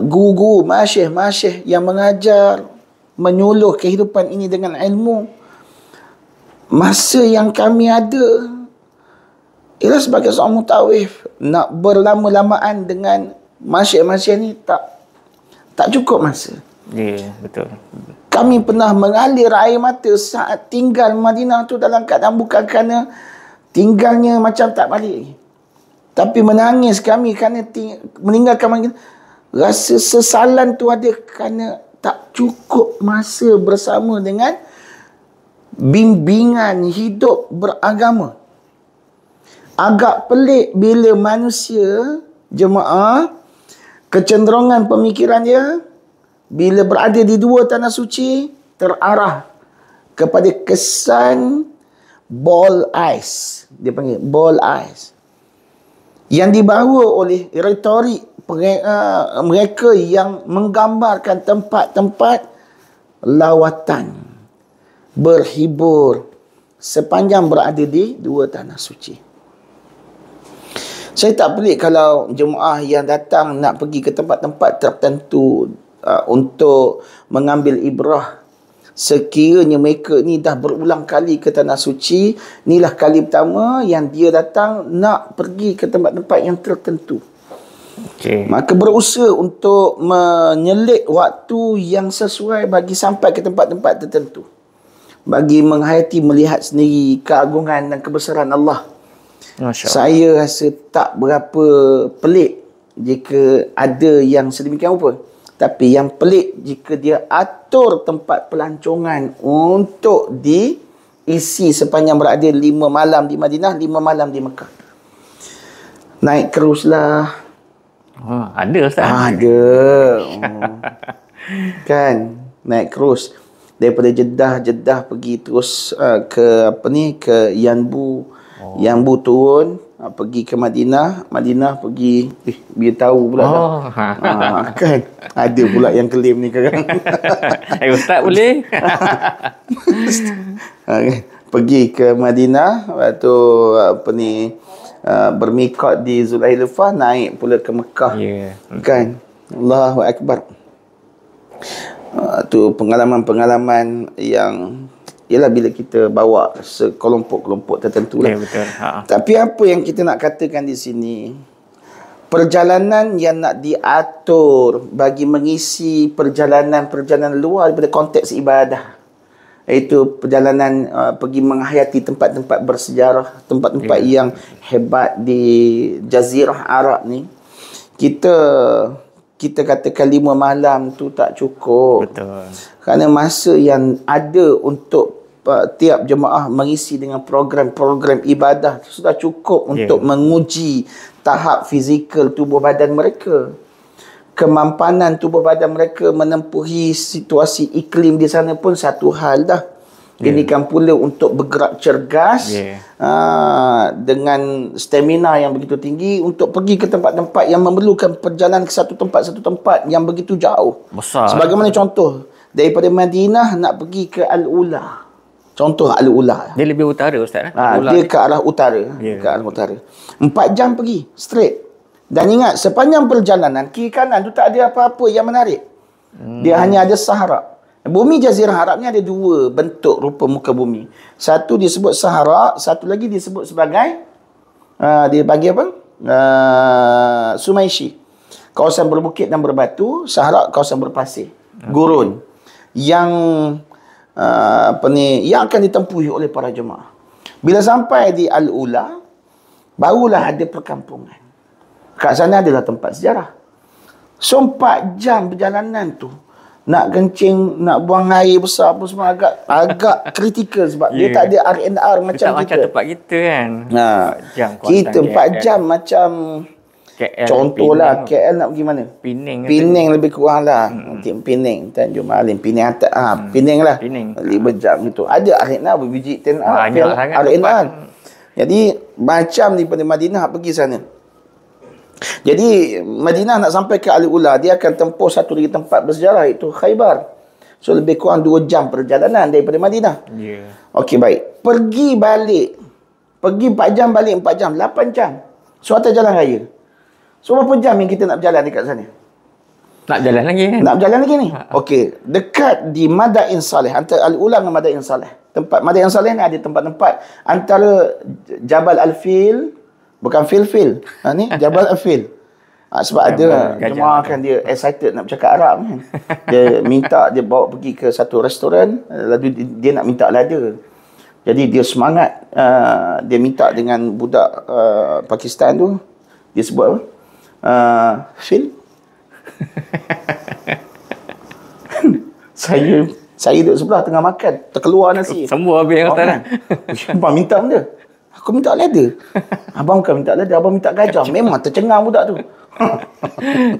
guru-guru, masyih-masyih yang mengajar, menyuluh kehidupan ini dengan ilmu. Masa yang kami ada ialah sebagai seorang mutawif, nak berlama-lamaan dengan masyih-masyih ni tak cukup masa. Ya, betul. Kami pernah mengalir air mata saat tinggal Madinah tu dalam keadaan bukan kerana tinggalnya macam tak balik, tapi menangis kami kerana meninggalkan Madinah. Rasa sesalan tu ada kerana tak cukup masa bersama dengan bimbingan hidup beragama. Agak pelik bila manusia, jemaah, kecenderungan pemikiran dia bila berada di 2 tanah suci terarah kepada kesan ball ice. Dia panggil ball ice, yang dibawa oleh retorik mereka yang menggambarkan tempat-tempat lawatan berhibur sepanjang berada di 2 tanah suci. Saya tak pelik kalau jemaah yang datang nak pergi ke tempat-tempat tertentu untuk mengambil ibrah. Sekiranya mereka ni dah berulang kali ke tanah suci, inilah kali pertama yang dia datang nak pergi ke tempat-tempat yang tertentu. Maka berusaha untuk menyelit waktu yang sesuai bagi sampai ke tempat-tempat tertentu, bagi menghayati, melihat sendiri keagungan dan kebesaran Allah. Saya rasa tak berapa pelik jika ada yang sedemikian rupa. Tapi yang pelik jika dia atur tempat pelancongan untuk diisi sepanjang berada 5 malam di Madinah, 5 malam di Mekah. Naik cruise lah. Oh, ada Ustaz. Ada. Kan, naik cruise daripada Jeddah pergi terus ke ke Yanbu. Yanbu turun pergi ke Madinah pergi biar tahu pula kan ada pula yang claim ni kan. Ustaz boleh. Pergi ke Madinah, lepas tu bermikot di Zulaihlifah, naik pula ke Mekah. Kan, Allahu Akbar. Tu pengalaman-pengalaman yang ialah bila kita bawa sekelompok-kelompok tertentu lah. Betul. Tapi apa yang kita nak katakan di sini, perjalanan yang nak diatur bagi mengisi perjalanan luar daripada konteks ibadah, iaitu perjalanan pergi menghayati tempat-tempat bersejarah, tempat-tempat yang hebat di Jazirah Arab ni, kita katakan 5 malam tu tak cukup. Betul. Kerana masa yang ada untuk tiap jemaah mengisi dengan program-program ibadah sudah cukup untuk menguji tahap fizikal tubuh badan mereka. Kemampanan tubuh badan mereka menempuhi situasi iklim di sana pun satu hal dah. Ini kan pula untuk bergerak cergas dengan stamina yang begitu tinggi untuk pergi ke tempat-tempat yang memerlukan perjalanan ke satu tempat yang begitu jauh. Besar. Sebagaimana contoh, daripada Madinah nak pergi ke Al-Ula. Contoh Al-Ula. Dia lebih utara Ustaz. Dia ke arah utara. Ke arah utara. 4 jam pergi straight. Dan ingat, sepanjang perjalanan kiri kanan tu tak ada apa-apa yang menarik. Dia hanya ada Sahara. Bumi Jazirah Arab ni ada 2 bentuk rupa muka bumi. Satu disebut Sahara, satu lagi disebut sebagai dia bagi apa? Sumaishi. Kawasan berbukit dan berbatu. Sahara kawasan berpasir. Gurun. Yang yang akan ditempuhi oleh para jemaah. Bila sampai di Al-Ula, barulah ada perkampungan. Kat sana adalah tempat sejarah. So 4 jam perjalanan tu, nak kencing, nak buang air besar pun semua agak kritikal sebab dia tak ada R&R macam kita. Macam tempat kita kan. Kita 4 jam macam KL, contohlah KL nak pergi mana? Penang lebih kurang lah. Penang, Tanjung Malim, Penang atas. Penang lah. 5 jam gitu. Ada R&R berbiji 10R. Banyak sangat R&R. Jadi macam daripada Madinah pergi sana. Jadi Madinah nak sampai ke Al-Ula, dia akan tempuh satu lagi tempat bersejarah, iaitu Khaybar. So lebih kurang 2 jam perjalanan daripada Madinah. Okey, baik. Pergi 4 jam, balik 4 jam, 8 jam. So atas jalan raya. So berapa jam yang kita nak berjalan dekat sana? Nak jalan lagi kan? Nak berjalan lagi ni. Okey, dekat di Madain Saleh, antara Al-Ula dengan Madain Saleh. Tempat Madain Saleh ni ada tempat-tempat antara Jabal Al-Fil, bukan Fil. Ni Jabal Al-Fil. Sebab ada jemaah kan dia excited nak bercakap Arab kan. Dia minta, dia bawa pergi ke satu restoran, lalu dia nak minta lada. Jadi dia semangat, dia minta dengan budak Pakistan tu, dia sebut apa? Fil. Saya duduk sebelah tengah makan, terkeluar nasi. Semua habis yang kata. Abang minta benda. Aku minta lada. Abang bukan minta lada, abang minta gajah. Memang tercengang budak tu.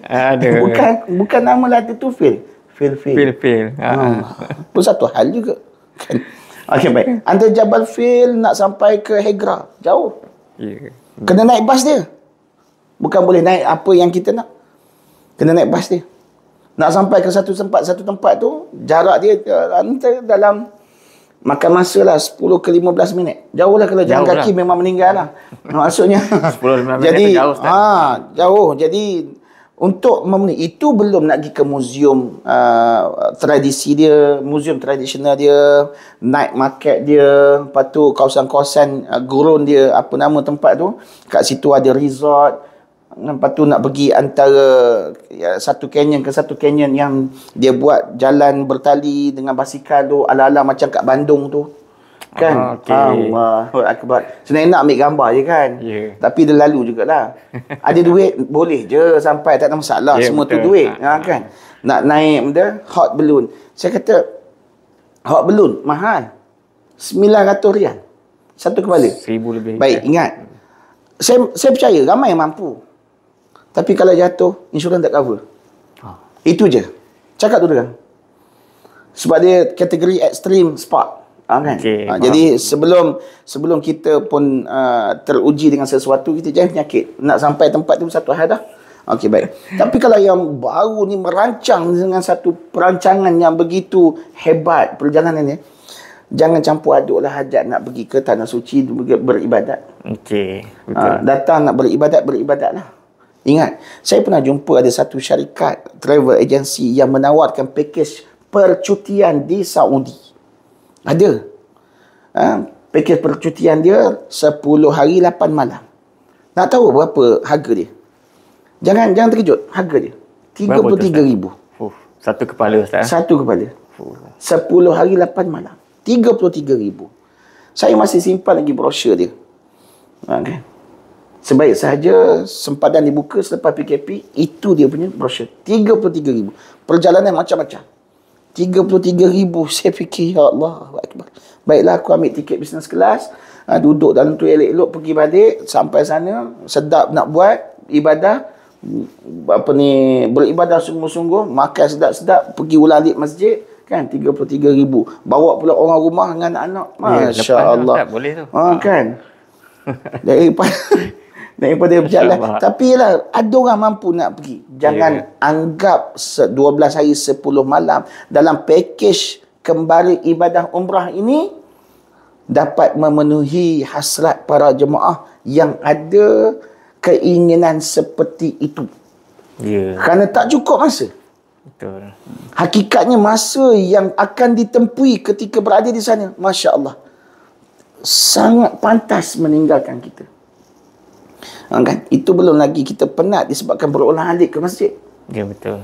Aduh. Bukan nama lada tu Fil. Fil. Pun satu hal juga. Kan? Okey, baik. Antara Jabal Fil nak sampai ke Hegra, jauh. Kena naik bas dia. Bukan boleh naik apa yang kita nak. Kena naik bas dia. Nak sampai ke satu tempat tu, jarak dia dalam makan masa lah 10 ke 15 minit. Jauh lah, kalau jalan kaki memang meninggal lah. Maksudnya 10-15 minit jadi, jauh. Jauh. Jadi untuk memenuhi itu, belum nak pergi ke muzium tradisi dia, muzium tradisional dia, night market dia, lepas tu kawasan-kawasan gurun dia, apa nama tempat tu, kat situ ada resort. Lepas tu nak pergi antara satu canyon ke satu canyon yang dia buat jalan bertali dengan basikal tu, ala-ala macam kat Bandung tu. Kan? Okey. Allahu Akbar. Sebenarnya nak ambil gambar je kan. Ya. Tapi dia lalu jugalah. Ada duit boleh je sampai, tak ada masalah. Ya, Semua tu betul. duit. Kan? Nak naik benda hot balloon. Saya kata hot balloon mahal. RM900 satu kepala. 1000 lebih. Baik, ingat. Saya percaya ramai yang mampu. Tapi kalau jatuh, insurans tak cover. Itu je. Cakap tu terang. Sebab dia kategori extreme sport. Kan? Okey, faham. Jadi sebelum kita pun teruji dengan sesuatu, kita jangan penyakit. Nak sampai tempat tu satu hal dah. Okey, baik. Tapi kalau yang baru ni merancang dengan satu perancangan yang begitu hebat perjalanan ni, jangan campur aduklah hajat nak pergi ke tanah suci beribadat. Okey, betul. Datang nak beribadatlah. Ingat, saya pernah jumpa ada satu syarikat travel agency yang menawarkan pakej percutian di Saudi. Ada. Pakej percutian dia 10 hari 8 malam. Nak tahu berapa harga dia? Jangan terkejut, harga dia RM33,000. Satu kepala Ustaz. Satu kepala. 10 hari 8 malam. RM33,000. Saya masih simpan lagi brosur dia. Okay. Sebaik sahaja sempadan dibuka selepas PKP, itu dia punya brosur. RM33,000. Perjalanan macam-macam. RM33,000. Saya fikir, ya Allah. Baiklah, aku ambil tiket business class. Duduk dalam tu elok-elok, pergi balik. Sampai sana, sedap nak buat ibadah. Beribadah sungguh-sungguh. Makan sedap-sedap. Pergi ulang alik masjid. Kan, RM33,000. Bawa pula orang rumah dengan anak-anak. Masya Allah. Tak boleh tu. Kan. Daripada berjalan. Tapi lah, ada orang mampu nak pergi. Jangan anggap 12 hari 10 malam dalam pakej kembali ibadah umrah ini dapat memenuhi hasrat para jemaah yang ada keinginan seperti itu. Ya. Kerana tak cukup masa. Betul. Hakikatnya masa yang akan ditempuhi ketika berada di sana, Masya Allah, sangat pantas meninggalkan kita. Kan? Itu belum lagi kita penat disebabkan berulang alik ke masjid. Ya, betul.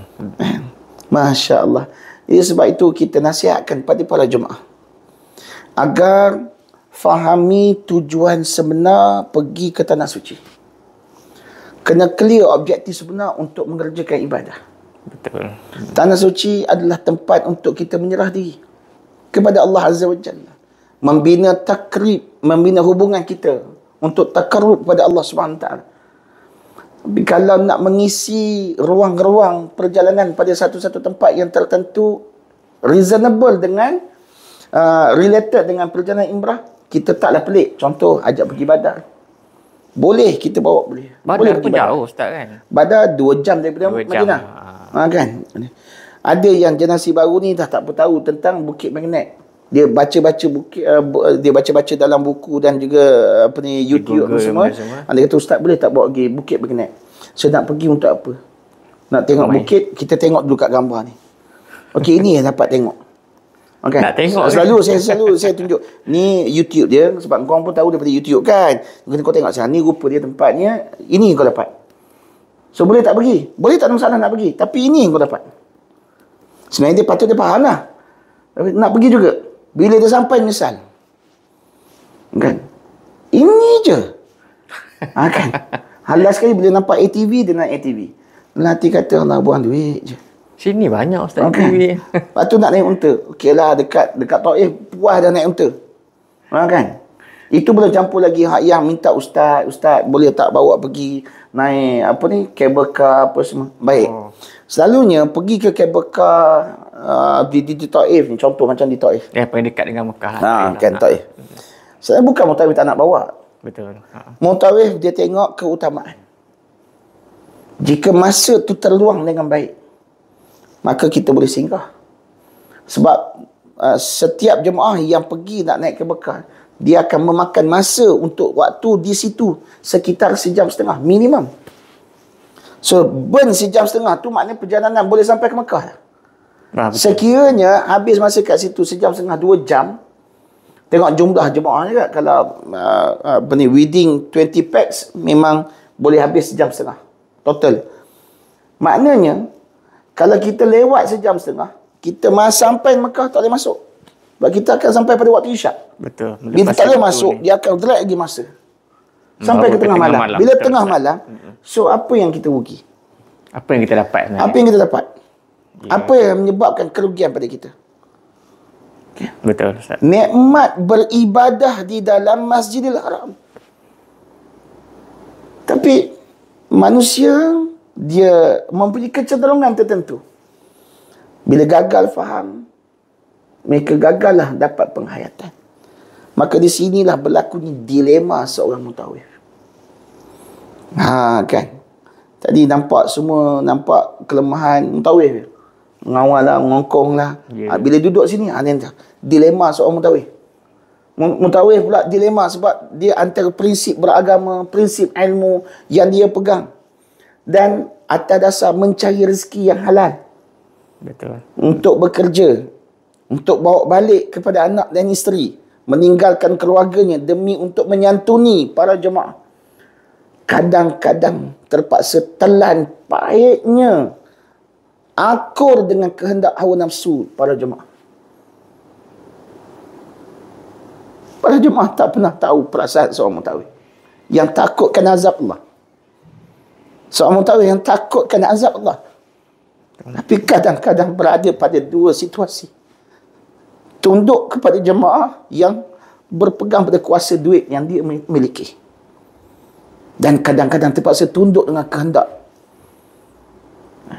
Masya Allah. Jadi sebab itu kita nasihatkan pada para jemaah agar fahami tujuan sebenar pergi ke tanah suci. Kena clear objektif sebenar untuk mengerjakan ibadah. Betul. Tanah suci adalah tempat untuk kita menyerah diri kepada Allah Azza wa Jalla. Membina takrib, membina hubungan kita untuk takarrub kepada Allah Subhanahu Wa Taala. Tapi kalau nak mengisi ruang-ruang perjalanan pada satu-satu tempat yang tertentu reasonable dengan related dengan perjalanan umrah, kita taklah pelik. Contoh, ajak pergi Badar. Boleh kita bawa, boleh. Badar pergi pun jauh Ustaz kan? Badar 2 jam daripada 2 jam. Madinah. Kan? Ada yang generasi baru ni dah tak tahu tentang Bukit Magnet. Dia baca-baca bukit, dia baca-baca dalam buku dan juga YouTube Google semua. semua. Dia kata, Ustaz boleh tak bawa pergi Bukit Magnet? Saya nak pergi untuk apa? Nak tengok bukit, kita tengok dulu kat gambar ni. Okey, ini yang dapat tengok. Okay. Nak tengok Selalu saya tunjuk. Ni YouTube dia, sebab kau pun tahu daripada YouTube kan. Kau tengok sana, ni rupa dia tempatnya, ini kau dapat. So boleh tak pergi? Boleh, tak ada masalah nak pergi. Tapi ini yang kau dapat. Sebenarnya dia patut dia faham lah. Tapi nak pergi juga. Bila dia sampai menyesal. Kan? Ini je. Kan? Halas sekali bila nampak ATV, dia naik ATV. Nanti kata Allah buang duit je. Sini banyak Ustaz Okay. TV. Lepas tu nak naik unta. Okeylah, dekat Taif puas dah naik unta. Kan? Itu boleh campur lagi hak yang minta ustaz boleh tak bawa pergi naik cable car apa semua. Baik. Selalunya pergi ke cable car di Taif ni, contoh macam di Taif. Dia paling dekat dengan Mekah. Kan Taif. Saya bukan mutawif tak nak bawa. Betul. Mutawif dia tengok keutamaan. Jika masa tu terluang dengan baik, maka kita boleh singgah. Sebab setiap jemaah yang pergi nak naik ke Mekah, dia akan memakan masa untuk waktu di situ sekitar 1.5 jam minimum. So burn 1.5 jam tu maknanya perjalanan boleh sampai ke Mekah. Sekiranya habis masa kat situ 1.5 jam 2 jam, tengok jumlah jemaah juga. Kalau within 20 packs memang boleh habis 1.5 jam total. Maknanya kalau kita lewat 1.5 jam, kita sampai Mekah tak boleh masuk. Sebab kita akan sampai pada waktu isyak. Betul. Bila tak boleh masuk, dia akan drag lagi masa. Sampai ke tengah malam. Bila betul, tengah Ustaz. malam, so apa yang kita rugi? Apa yang kita dapat sebenarnya? Apa yang kita dapat? Apa yang menyebabkan kerugian pada kita? Betul, Ustaz. Nikmat beribadah di dalam Masjidil Haram. Tapi manusia dia mempunyai kecenderungan tertentu. Bila gagal faham, mereka gagallah dapat penghayatan. Maka di sinilah berlakunya dilema seorang mutawif. Kan. Tadi nampak nampak kelemahan mutawif. Mengawal lah, mengongkong lah. Yeah. Bila duduk sini, dilema seorang mutawif. Mutawif pula dilema sebab dia antara prinsip beragama, prinsip ilmu yang dia pegang. Dan atas dasar mencari rezeki yang halal. Betul. Untuk bekerja. Untuk bawa balik kepada anak dan isteri. Meninggalkan keluarganya demi untuk menyantuni para jemaah. Kadang-kadang terpaksa telan pahitnya. Akur dengan kehendak hawa nafsu para jemaah. Para jemaah tak pernah tahu perasaan seorang mutawif yang takutkan azab Allah. Seorang mutawif yang takutkan azab Allah. Tapi kadang-kadang berada pada dua situasi. Tunduk kepada jemaah yang berpegang pada kuasa duit yang dia miliki. Dan kadang-kadang terpaksa tunduk dengan kehendak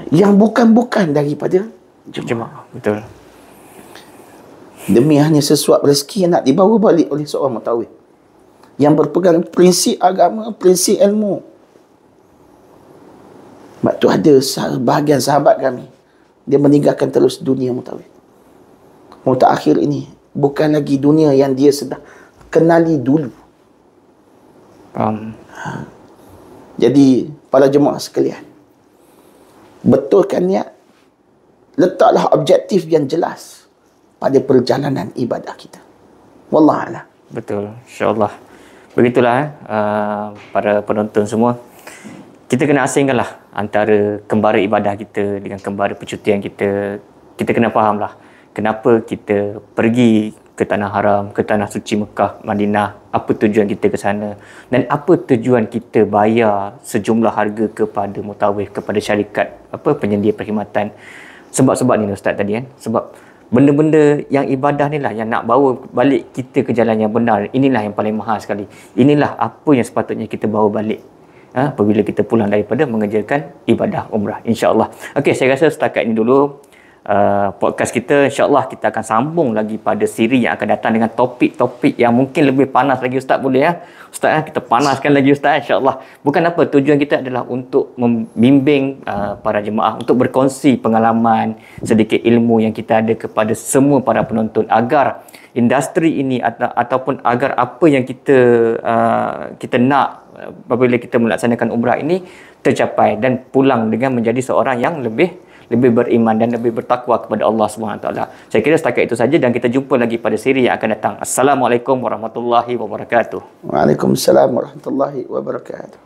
yang bukan-bukan daripada jemaah. Betul. Demi hanya sesuap rezeki yang nak dibawa balik oleh seorang mutawif yang berpegang prinsip agama, prinsip ilmu. Sebab tu ada bahagian sahabat kami, dia meninggalkan terus dunia mutawif. Mutakhir ini bukan lagi dunia yang dia sedang kenali dulu. Jadi para jemaah sekalian, betulkan niat, letaklah objektif yang jelas pada perjalanan ibadah kita. Wallahualam. Betul, insya-Allah. Begitulah para penonton semua. Kita kena asingkanlah antara kembara ibadah kita dengan kembara percutian kita. Kita kena fahamlah kenapa kita pergi ke tanah haram, ke tanah suci Mekah, Madinah, apa tujuan kita ke sana dan apa tujuan kita bayar sejumlah harga kepada mutawif, kepada syarikat penyedia perkhidmatan. Sebab-sebab ni Ustaz tadi kan. Sebab benda-benda yang ibadah ni lah yang nak bawa balik kita ke jalan yang benar. Inilah yang paling mahal sekali. Inilah apa yang sepatutnya kita bawa balik apabila kita pulang daripada mengerjakan ibadah umrah, insya-Allah. Okey, saya rasa setakat ini dulu podcast kita. InsyaAllah kita akan sambung lagi pada siri yang akan datang dengan topik-topik yang mungkin lebih panas lagi Ustaz, boleh ya Ustaz? Kita panaskan lagi Ustaz, insyaAllah. Bukan apa, tujuan kita adalah untuk membimbing para jemaah, untuk berkongsi pengalaman, sedikit ilmu yang kita ada kepada semua para penonton, agar industri ini ataupun agar apa yang kita nak apabila kita melaksanakan umrah ini tercapai dan pulang dengan menjadi seorang yang lebih beriman dan lebih bertakwa kepada Allah SWT. Saya kira setakat itu saja dan kita jumpa lagi pada siri yang akan datang. Assalamualaikum warahmatullahi wabarakatuh. Waalaikumsalam warahmatullahi wabarakatuh.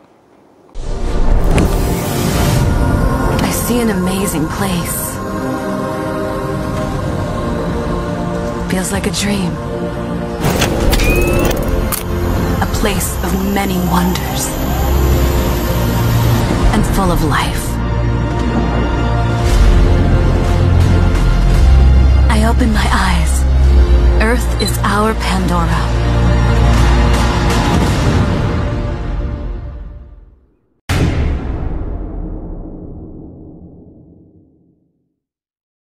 I see an amazing place. Feels like a dream. A place of many wonders and full of life. I open my eyes. Earth is our Pandora.